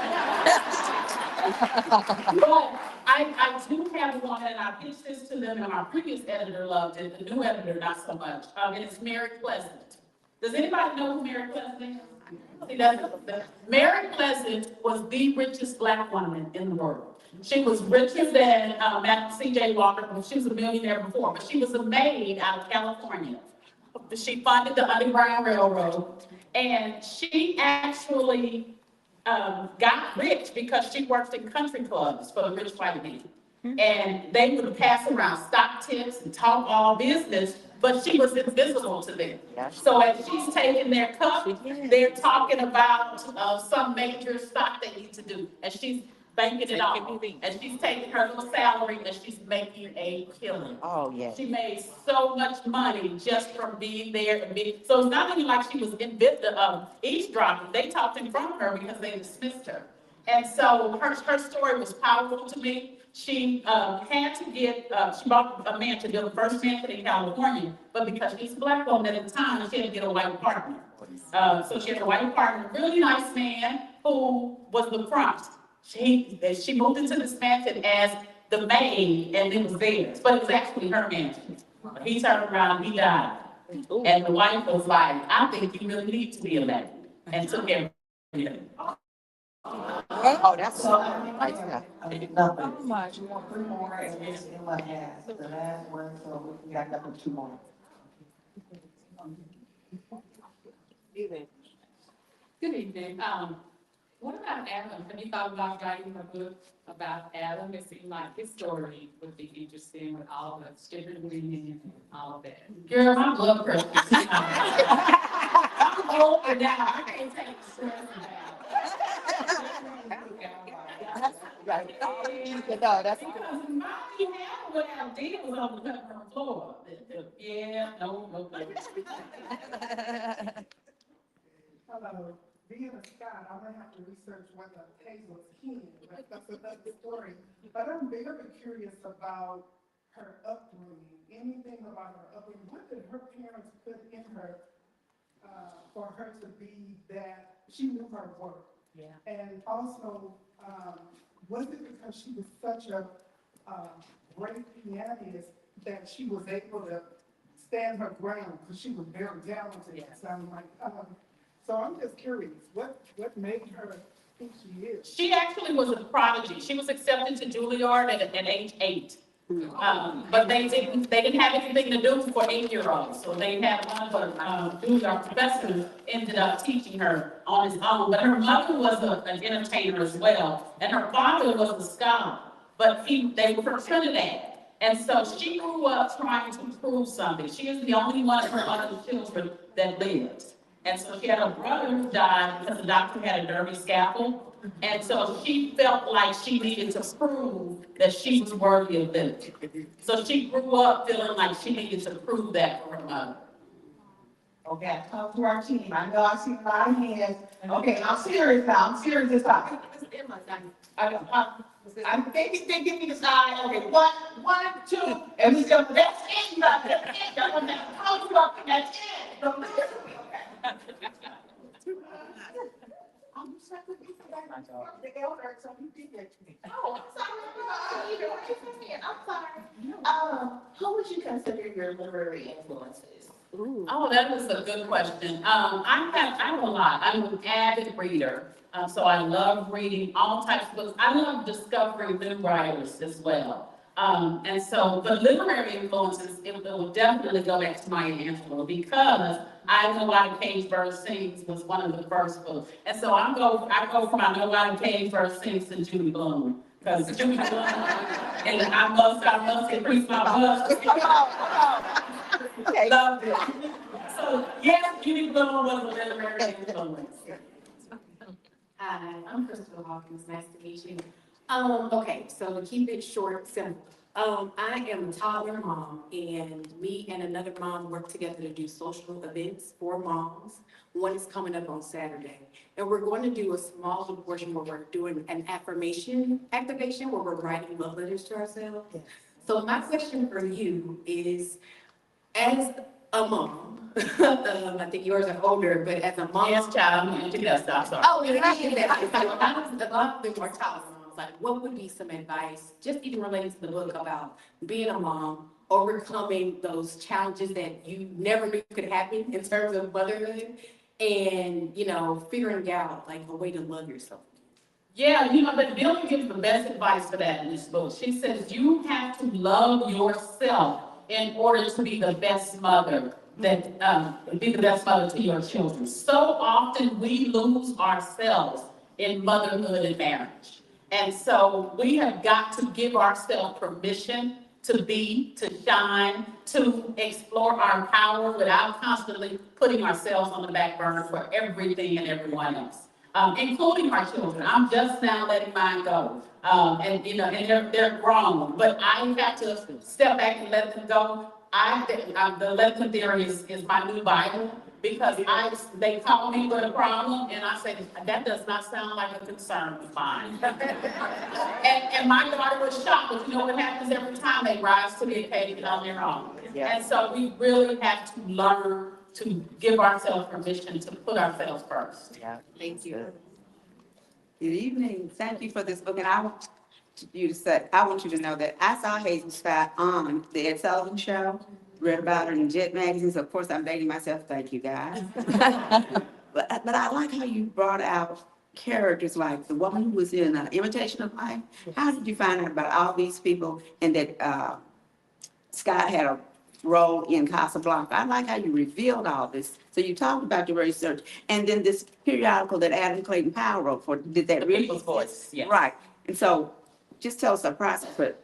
I do have one, and I pitched this to them, and my previous editor loved it, the new editor not so much, and it's Mary Pleasant. Does anybody know who Mary Pleasant is? See, Mary Pleasant was the richest Black woman in the world. She was richer than C.J. Walker, she was a millionaire before, but she was a maid out of California. She funded the Underground Railroad, and she actually got rich because she worked in country clubs for the rich white men. And they would pass around stock tips and talk all business, but she was invisible to them. So as she's taking their cup, they're talking about some major stock they need to do. And she's banking it all. And she's taking her little salary and she's making a killing. Oh, yeah. She made so much money just from being there and being, so it's not even like she was eavesdropping. They talked in front of her because they dismissed her. And so her story was powerful to me. She had to get, she bought a mansion, the first mansion in California, but because she's a Black woman at the time, she had to get a white partner. So she had a white partner, a really nice man who was the front. She moved into this mansion as the maid and it was theirs, but it was actually her mansion. He turned around, he died. And the wife was like, I think you really need to be a maid, and took care of him. Oh, that's So, nice. nothing. Oh, my. We want three more and it's in my hands, the last one, so we got nothing, two more. Good evening. What about Adam? Have you thought about writing a book about Adam? It seemed like his story would be interesting with all the sugar reading and all of that. Girl, my blood pressure is too high. I'm older now, I can't take the stress of that. Right. No, that's. Because my piano would have deals on the cutting floor. Yeah, no. Hello, being a Scot, I'm gonna have to research whether Hazel's kin, but that's another story. But I'm very curious about her upbringing, anything about her upbringing. What did her parents put in her, for her to be that, she knew her worth? Yeah. And also, was it because she was such a, great pianist that she was able to stand her ground, because she was very talented, it sounded like, so I'm just curious, what made her who she is? She actually was a prodigy. She was accepted to Juilliard at age 8. But they didn't have anything to do for 8-year-olds. So they had one of the Juilliard professors ended up teaching her on his own. But her mother was an entertainer as well, and her father was a scholar. But they were from Trinidad. And so she grew up trying to prove something. She is the only one of her other children that lived. And so she had a brother who died because the doctor had a dirty scalpel. And so she felt like she needed to prove that she was worthy of living. So she grew up feeling like she needed to prove that for her mother. Okay, I talked to our team, I know I see a lot of hands. Okay, I'm serious now, I'm serious this time. I'm thinking, they give me the sign, okay, 1, 2, and we go, that's it, that's it, I'm gonna count you up, and that's it. Don't listen to me, okay? I'm just like, the elder, so you did that to me. Oh, I'm sorry, I'm sorry. Who would you consider your literary influences? Oh, that was a good question. I have a lot. I'm an avid reader. So I love reading all types of books. I love discovering new writers as well. And so, but literary influences, it will definitely go back to Maya Angelou because I Know Why the Caged Bird Sings was one of the first books. And so I go from I Know Why the Caged Bird Sings to Judy Blume. Because Judy Blume, and I must increase my blood. Okay. Loved it. So, yes, Judy Blume was a literary influence. Hi, I'm Crystal Hawkins. Nice to meet you. Okay, so to keep it short, simple. I am a toddler mom, and me and another mom work together to do social events for moms. One is coming up on Saturday, and we're going to do a small little portion where we're doing an affirmation activation where we're writing love letters to ourselves. So my question for you is, as a mom, I think yours are older, but as a mom. Yes, child, I'm going to that stuff, sorry. Oh, yeah, I get that. I was a lot more child moms. Like, what would be some advice, just even related to the book, about being a mom, overcoming those challenges that you never knew could happen in terms of motherhood, and, you know, figuring out like a way to love yourself? Yeah, but Billy gives the best advice for that in this book. She says you have to love yourself in order to be the best mother to your children. So often we lose ourselves in motherhood and marriage. And so we have got to give ourselves permission to be, to shine, to explore our power without constantly putting ourselves on the back burner for everything and everyone else. Including my children. I'm just now letting mine go. And they're grown, but I have to step back and let them go. The let them theory is my new Bible, because they call me with a problem and I say, that does not sound like a concern of mine. and my daughter was shocked, but you know what happens every time? They rise to the occasion on their own. Yeah. And so we really have to learn to give ourselves permission to put ourselves first. Yeah. Thank you. Good evening. Thank you for this book. And I want you to know that I saw Hazel Scott on the Ed Sullivan Show, read about her in Jet magazines. Of course, I'm dating myself. Thank you, guys. But I like how you brought out characters like the woman who was in Imitation of Life. How did you find out about all these people and that Scott had a role in Casablanca? I like how you revealed all this. So you talked about your research, and then this periodical that Adam Clayton Powell wrote for, did that The really? People's Voice, yes. Right, and so just tell us the process for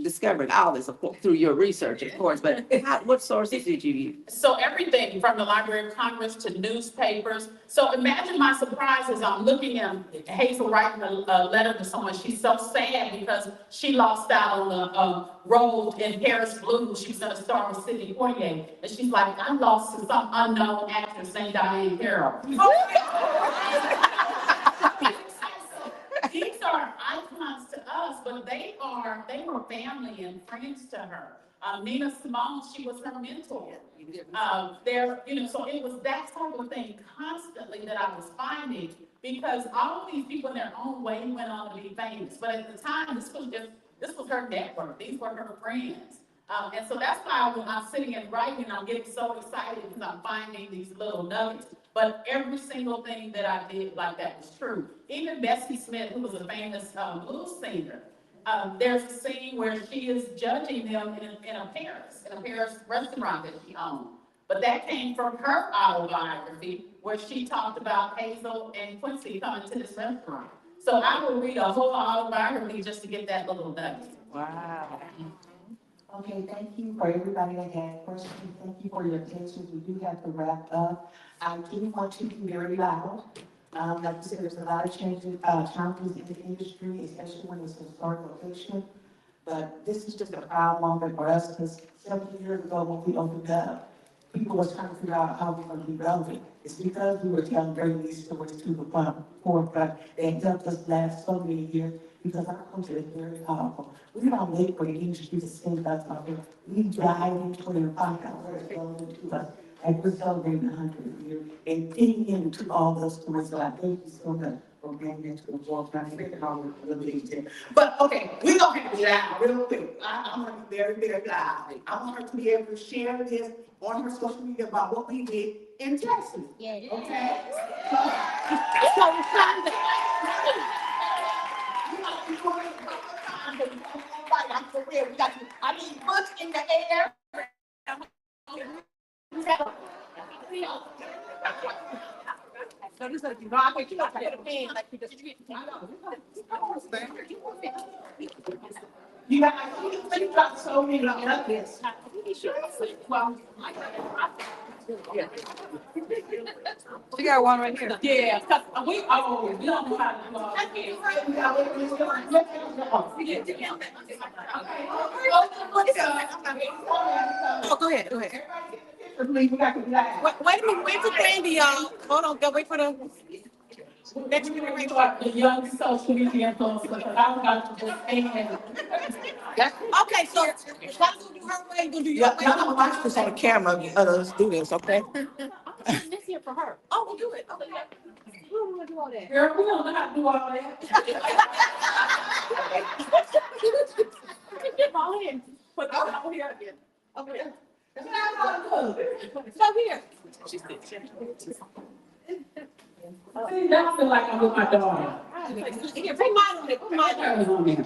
discovering all this, of course, through your research, of course, but what sources did you use? So everything from the Library of Congress to newspapers. So imagine my surprise as I'm looking at Hazel writing a letter to someone. She's so sad because she lost out on the role in Paris Blues. She was going to star with Sidney Poitier. And she's like, I lost to some unknown actress named Diane Carroll. These are icons to us, but they were family and friends to her. Nina Simone, she was her mentor. So it was that type of thing constantly that I was finding, because all of these people in their own way went on to be famous. But at the time, this was her network. These were her friends. And so that's why when I'm sitting and writing, I'm getting so excited because I'm finding these little nuggets. But every single thing that I did like that was true. Even Bessie Smith, who was a famous blues singer, there's a scene where she is judging them in a Paris restaurant that she owned. But that came from her autobiography, where she talked about Hazel and Quincy coming to this restaurant. So I would read a whole autobiography just to get that little nugget. Wow. Okay, thank you for everybody that had questions. Thank you for your attention. We do have to wrap up. I do want to be very loud. Like you said, there's a lot of challenges in the industry, especially when it's historical fiction. But this is just a proud moment for us, because 17 years ago when we opened up, people was trying to figure out how we're going to be relevant. It's because we were telling great these stories to the forefront. They helped us last so many years, because our culture is very powerful. We don't wait for the industry to sing us up. We dive into it and find out what is relevant to us. And we're celebrating 100 years and digging into all those stories. So I thank you so much for bringing it to the forefront. I think it all was really good. But, okay, we're gonna have to be loud real quick. I'm gonna be very, very loud. I want her to be able to share this on her social media about what we did in Texas. Yeah. Okay? I'm for real. We got to, I need books in the air. So this is, you know, I get a pen like you just. You got so many of this. You got one right here. Yeah, because we don't know how to do all Oh, go ahead, go ahead. We got to be loud. Wait a minute, wait for Brandy, y'all. Hold on, go wait for the. the young social media influencers, because I got to just stand. Okay, so that's gonna do her way, gonna do your Y'all way. don't watch this on the camera, let's do this, okay? This here for her. Oh, we'll do it, okay. We don't wanna do all that. Girl, we don't know how to do all that. Go ahead. Put that over here again. Okay. So here. See, now I feel like I'm with my daughter. Here, put mine on there, put mine on there. On there.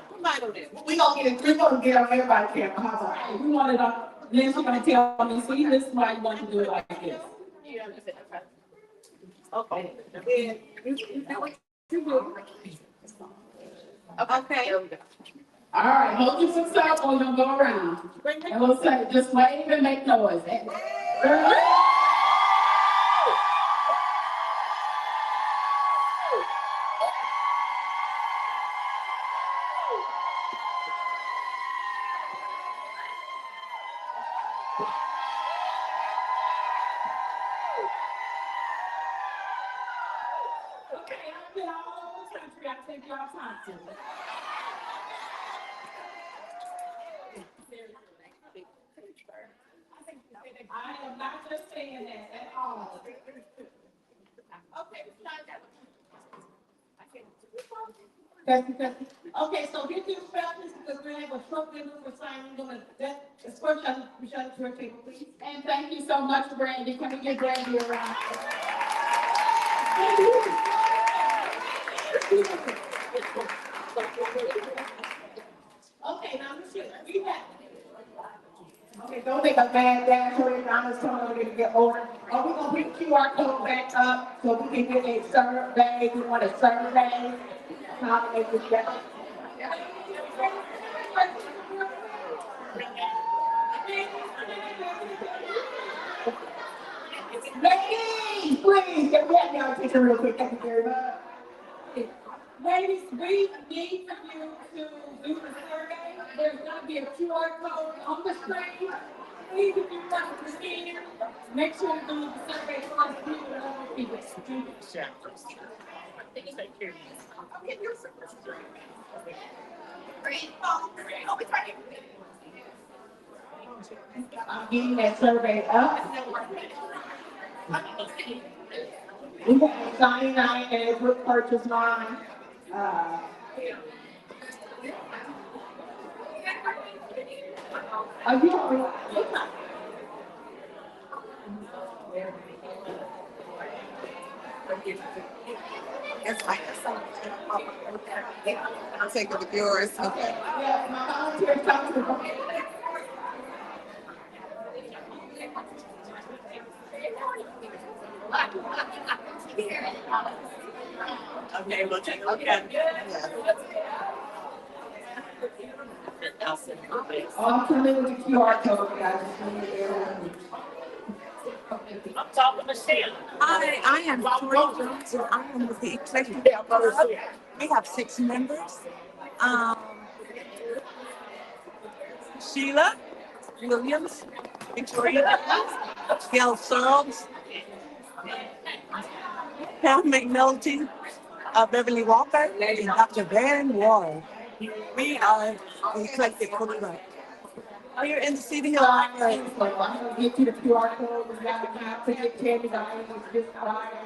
Put mine on there. We gonna get on everybody's camera, how's that? We wanted to, then she's gonna tell me, see, this is why you want to do it like this. Okay. Okay. All right, hold yourself or you'll go around. And we'll say, just wave and make noise. Okay, I've been all over the country. I take y'all time to. I am not just saying that at all. Okay, so get your spells because we have a short window for signing. That is first, we shall to your table, please. And thank you so much, Brandy. Can we give Brandy a round? Okay, now listen, we have. Okay, don't make a bad dash or anything. I'm just telling you to get over. Are we gonna bring QR code back up so we can get a survey? We want a survey. How to make this better? Ladies, please, can we have y'all take a real quick? Thank you very much. Ladies, we need for you to do the survey. There's gonna be a QR code on the screen. Please, if you want to proceed, make sure you do the survey for us to do other people. I'm getting that survey up. We have 99 as with purchase line. Are you already? I'll take it with yours. Okay. Yeah, my volunteer talks to Okay, we'll take a look at it. I'm familiar with the QR code, guys. I'm talking to Shannon. I am Tori Jones, and I am with the executive club. We have 6 members. Um, Sheila Williams, Victoria, Gail Searles, Pam McNulty, Beverly Walker, and Dr. Van Wall. We are the eclectic club. Here in the City Hill I'm Library. gonna get you the QR code. We got time to get Tammy Diane this Friday.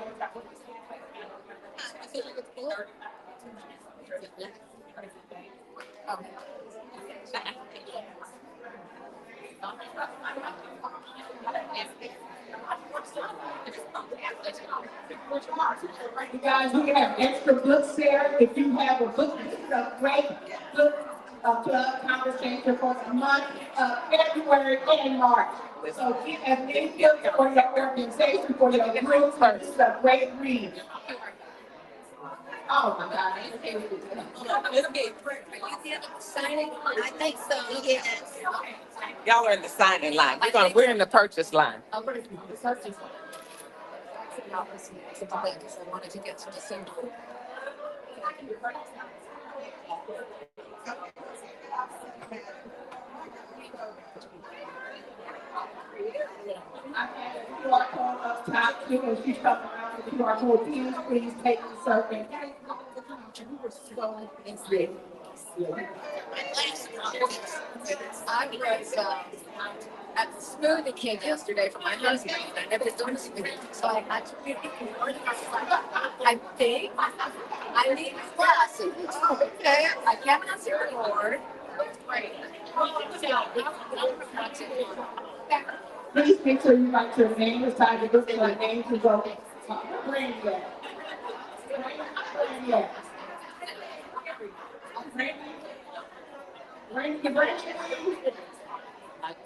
You guys, we have extra books there. If you have a book, this is a great book club conversation for the month of February and March. So get as many books for your organization, for your group. This is a great read. Oh my God. Signing, I think so, yes. Y'all are in the signing line. We're in the purchase line. I'm gonna do the searches. Because I wanted to get to December. I have a QR code up top, too, and she's talking around the QR code. Please take the survey. I was at the smoothie king yesterday for my husband, and I never done smoothie. So I took it I think I need glasses. Okay. I can't answer the board. Great. Please make sure you write your name beside the book, so the name can go. Bring that. Yeah. Bring it.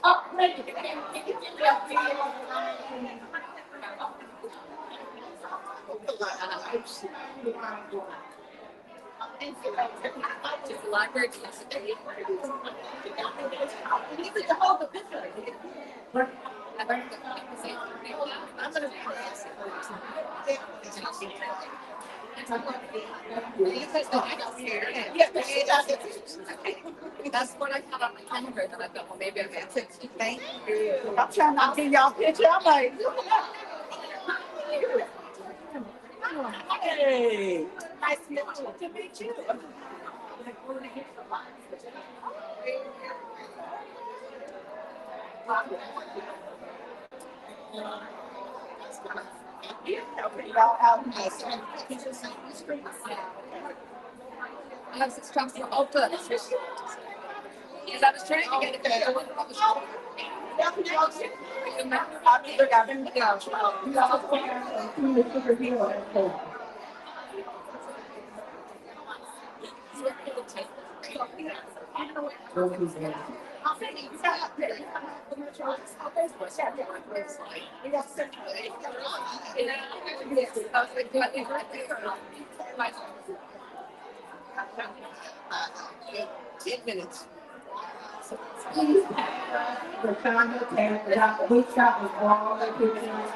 Oh, bring it. Just the library yesterday. You could hold the picture. I'm gonna that's what I thought on my calendar, and then I thought, well, maybe I'm at 60. Thank you. I'm trying not to get y'all picture. I'm like, hey, nice to meet you. I was just trying to open. Because I was trying to get it there. Reshonda Tate, Dr. Woodstock was all the pictures.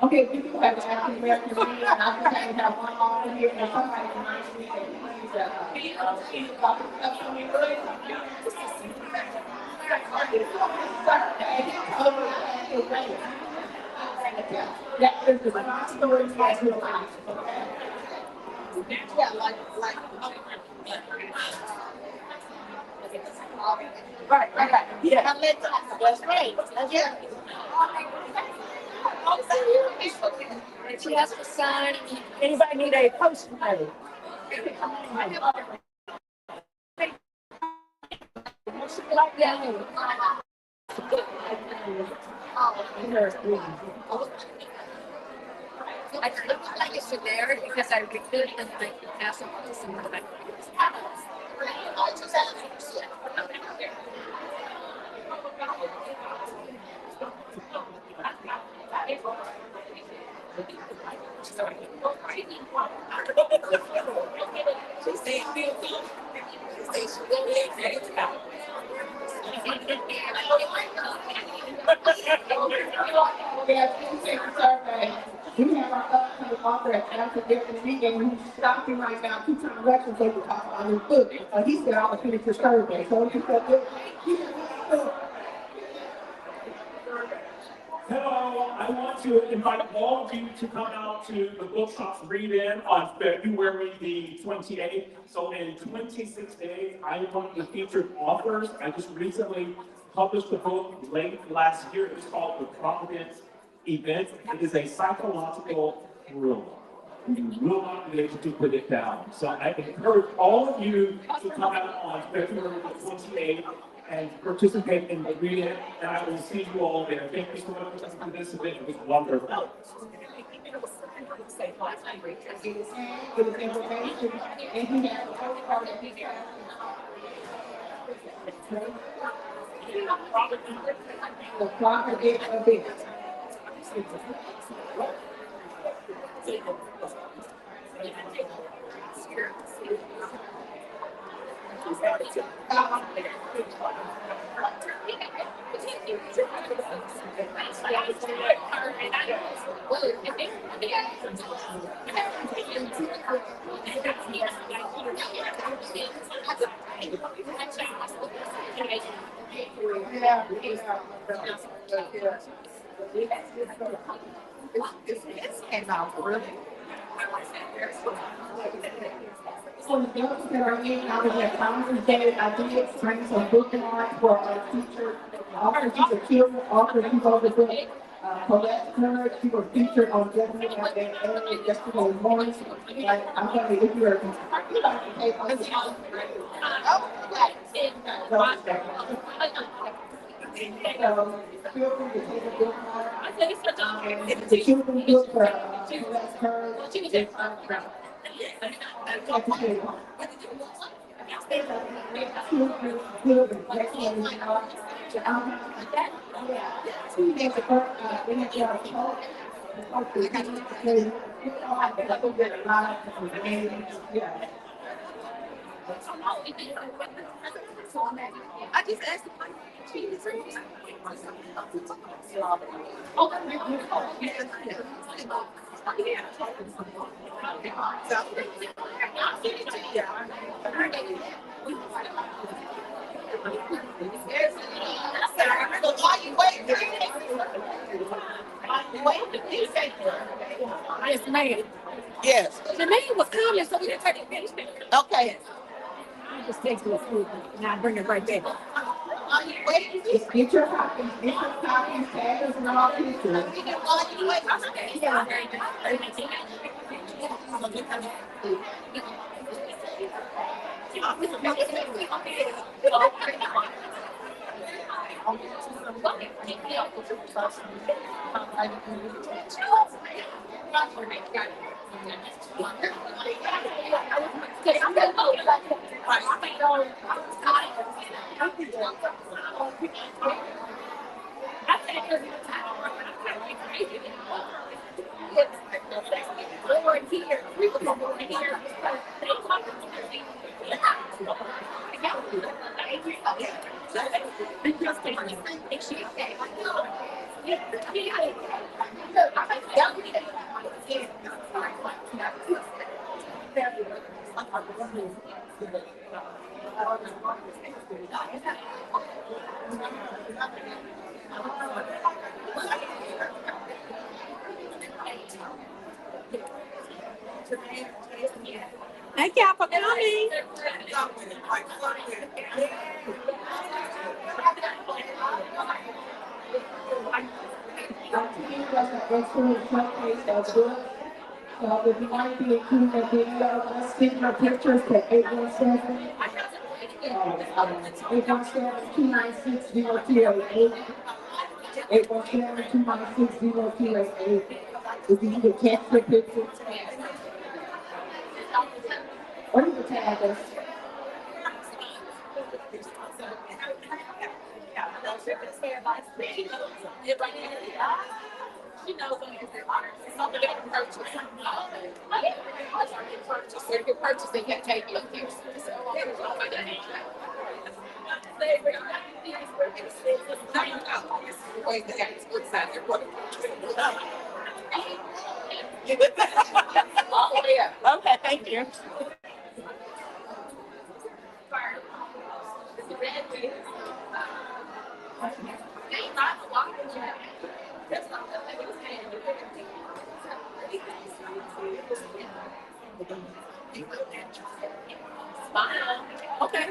Okay, we do have an African American man, and I think I have one on here, and somebody reminds me that he's about the upcoming release. That is the story as real life, okay? Yeah, like. Right. Yeah. That's right. And she has to sign. Anybody need a post ready? Like that. I look like it's there because I recruited and I pass them to someone. We have our upcoming author at African American Meeting, who's stopping right now, 2 times lectures, they were talking about his book. He said, I'm gonna finish this Thursday, so he said, Hello, I want to invite all of you to come out to the Bookshops Read-In on February the 28th. So in 26 days, I am one of the featured authors. I just recently published a book late last year. It's called The Providence Event. It is a psychological thriller. You will not be able to put it down. So I encourage all of you to come out on February the 28th and participate in the reading, and I will see you all there. Thank you so much for coming to this event. It was wonderful. with his information, and he has a postcard that he has. The Providence Event. This came out really. For the those that are in, I was at Founders Day, I did bring some bookmarks for our teacher, author, she's a children author, who's over the book. Colette Curd, she was featured on WFAA yesterday morning. Like, I'm gonna, if you're, you like to take on the. So, feel free to take a bookmark. It's a children's book for Colette Curd. Yeah. I just asked. Why you waiting? Yes, ma'am. Yes. The man was coming, so we didn't take a picture. Okay. I just take this food and I bring it right back. Get your copies, tag us in all pictures. Thank y'all for coming. Our team does an excellent showcase of books. So if you want to be included in the video, just send your pictures to 817 817-296-0288. 817-296-0288. If you need to text your pictures, or you can tag us. So you can purchase, they can take your pictures. Wait, they have to put that there. Oh, yeah. Okay, thank you. Okay.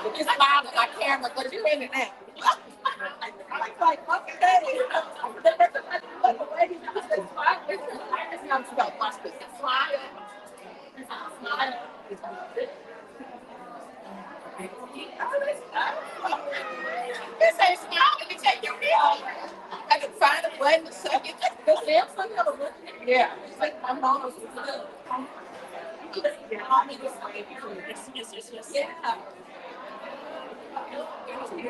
You smiled at my camera, but you in it now. I was like, okay. This ain't smile, let me take your meal. I can find a button to suck it. Yeah. It's like my mom was little. Yeah.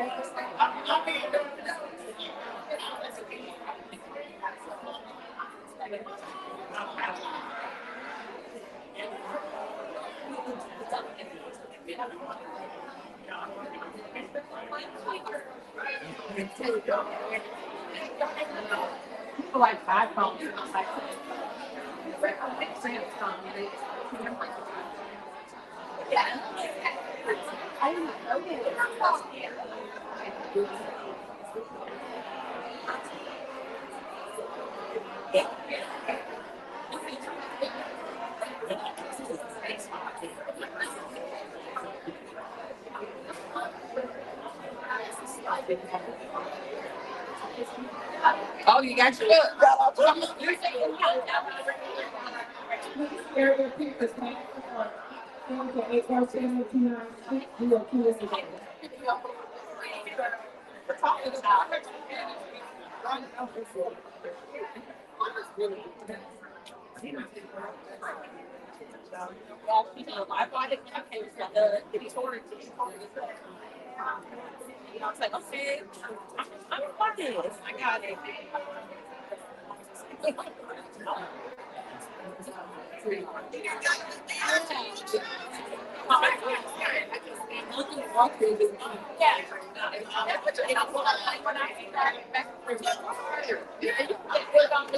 People like iPhones. Oh, you got your Share your pictures, tag us or send to 817-296-0288. I bought it. It's ordered. I was like, okay, I'm bought this. I got it.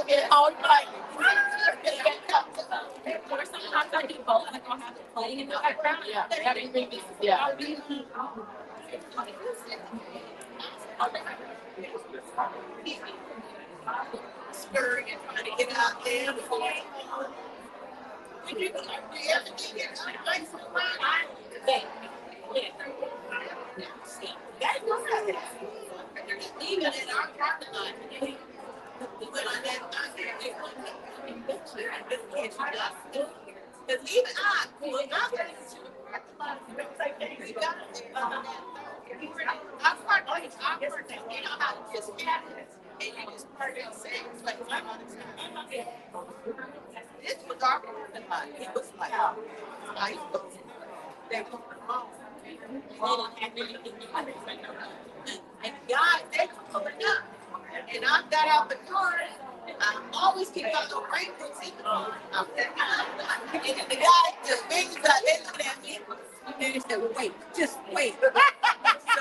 Yeah. Oh, like, or sometimes I do both. Like I'll have it playing in the background. Yeah. Yeah. Scurrying and trying to get out there. Even in our parking lot, we went on that because even I, when I went into the parking lot, we got I parked like awkward, you know how to just get it, and you just park in the same place all the time. This was our parking lot. It was like, I used to, they were wrong. And guys, they were pulling up. And I got out the car. I always keep out the raincoats in the car. And the guy just fingers out, they looking at me. And he said, wait, just wait. So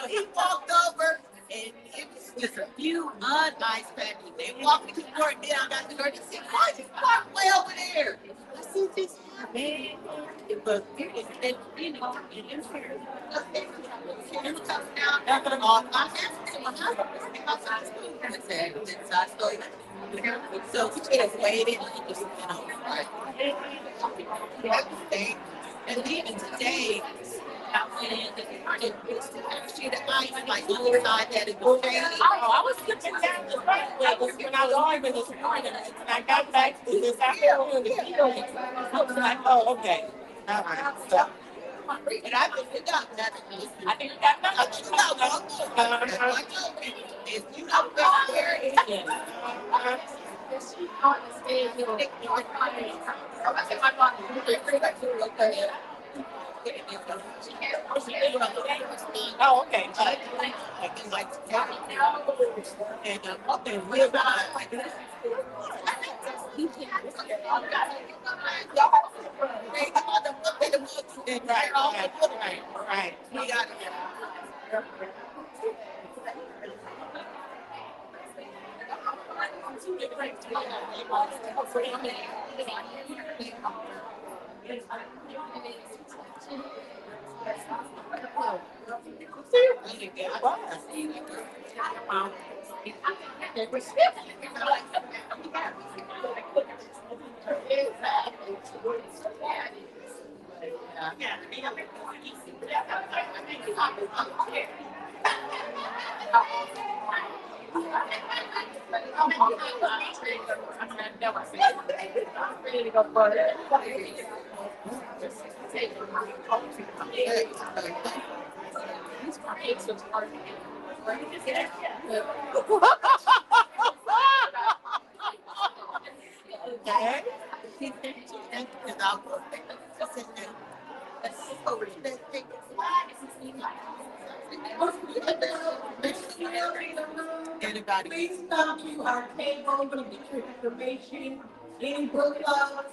he walked over, and it was just a few un-ice packing. They walked me to the door, and then I got the door, and he said, why you park way over there? I said, this man, it was, and, you know, and it was here. It was coming down, all my hands, my husband, so we just waited and just, you know, right. And even today, I went in and she the ice, like on the side that it was shady. Oh, I was looking down the front levels when I was leaving this morning, and I got back to this afternoon. I was like, oh, okay. All right. So, and I think we got that. I think we got that. I think we got one. If you don't go where it is. Oh, okay. And we're right. We got Please come to our table, to get your information, any book clubs.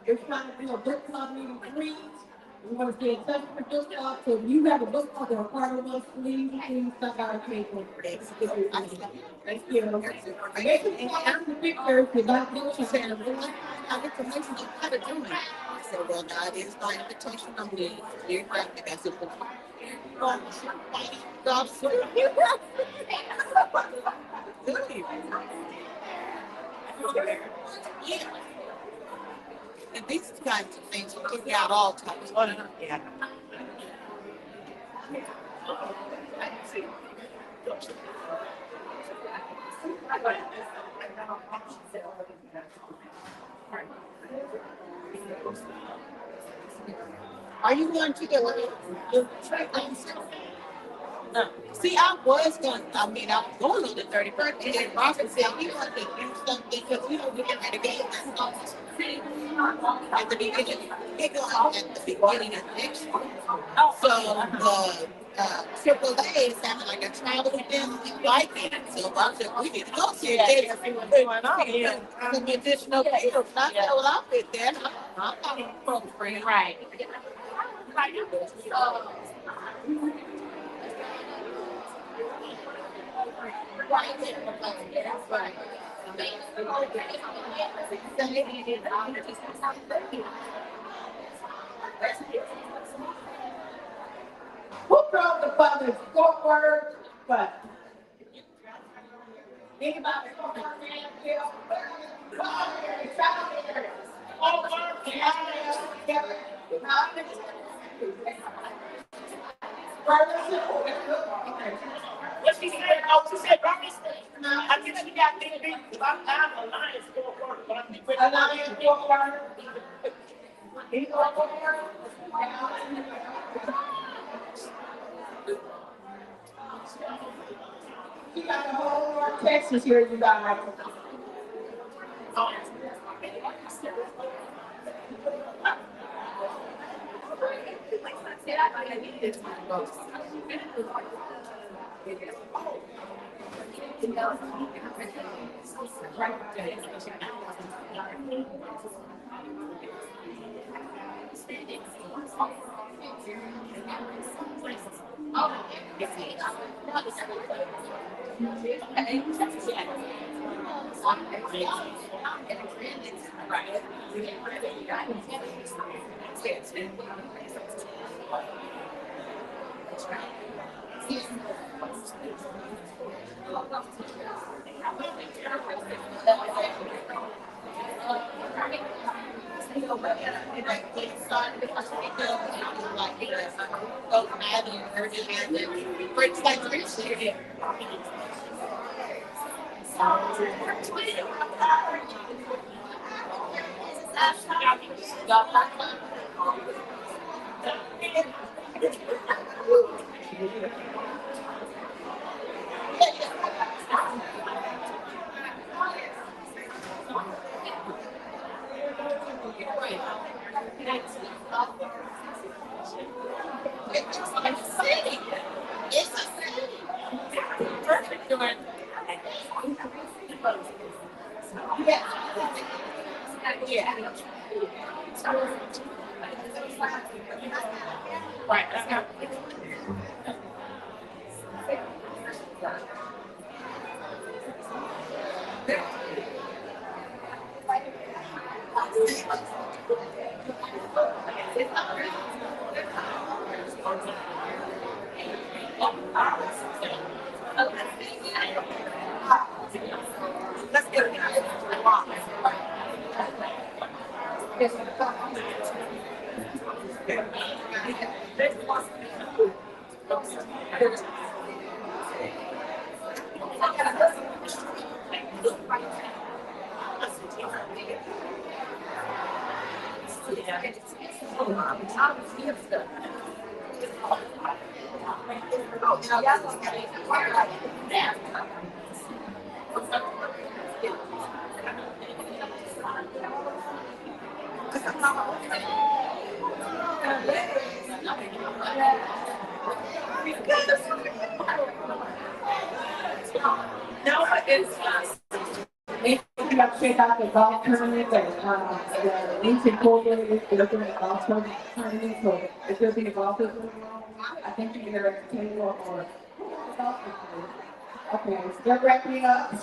We're trying to do a book club meeting greet. We want to stay in touch with book club, so if you have a book club or a part of us, please stop our table. Thank you. And after the pictures, we got pictures and our information on how to do it. So, well, God is my invitation on me. You're right, that's it. Yeah. And these kinds of things will give you out all types. Yeah. Are you going to the See, I was going on the 31st, and then Robert said he wanted to do something, because we don't get ready to go at the beginning, he going at the beginning of next year. So the AAA is having like a travel event in Viking, so I said, we need to go see it. Some additional people, I said, well, I'll fit there, I'm not a program. Right. Who drove the buses forward, but anybody? What she said, oh, she said, Robbie, I think she got me beat, because I'm Alliance for but I'm with Alliance forward. You got the whole North Texas here, you guys. You have to check out the golf tournament, the Lincoln Incorporated, they're doing a golf tournament, so if there'll be a golfers in the room, I think you can get a table or. Okay, so they're wrapping up.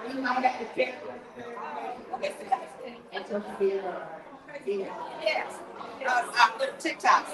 You might have to check. And so she'll be, Yes. TikTok.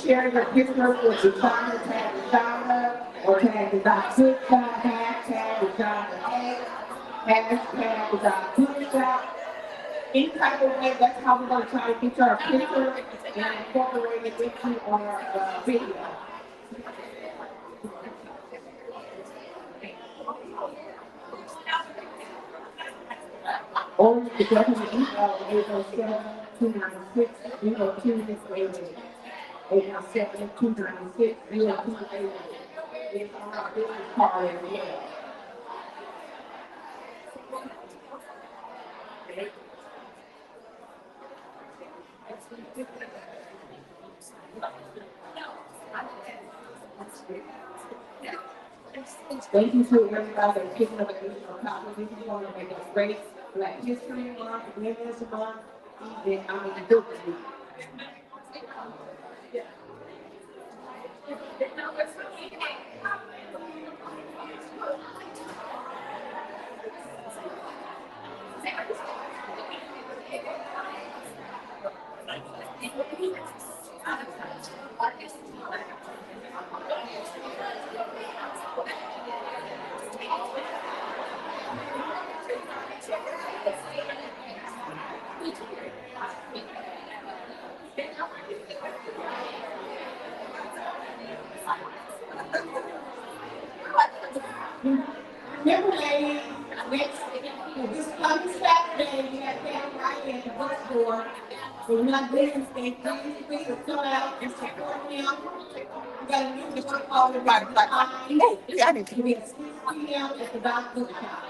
Share your picture with Reshonda, tag Reshonda, or tag the dot good shot, hashtag Reshonda Tate, hashtag the dot good shot. Any type of way, that's how we're gonna try to get your picture and incorporate it into our video. Or you could definitely email 807-296-0288. 807-296-0288. It's on our business card as well. Thank you to everybody that's picking up additional copies. If you want to make a great Black History Month, Women's Month, then I'm gonna do it. Remember, ladies, this coming Saturday, we have that right at the bookstore. So we're not doing things, please come out and support him. We got a new book called The Right Time. Oh, yeah, I need to. It's 6 p.m. at the Doc Bookshop.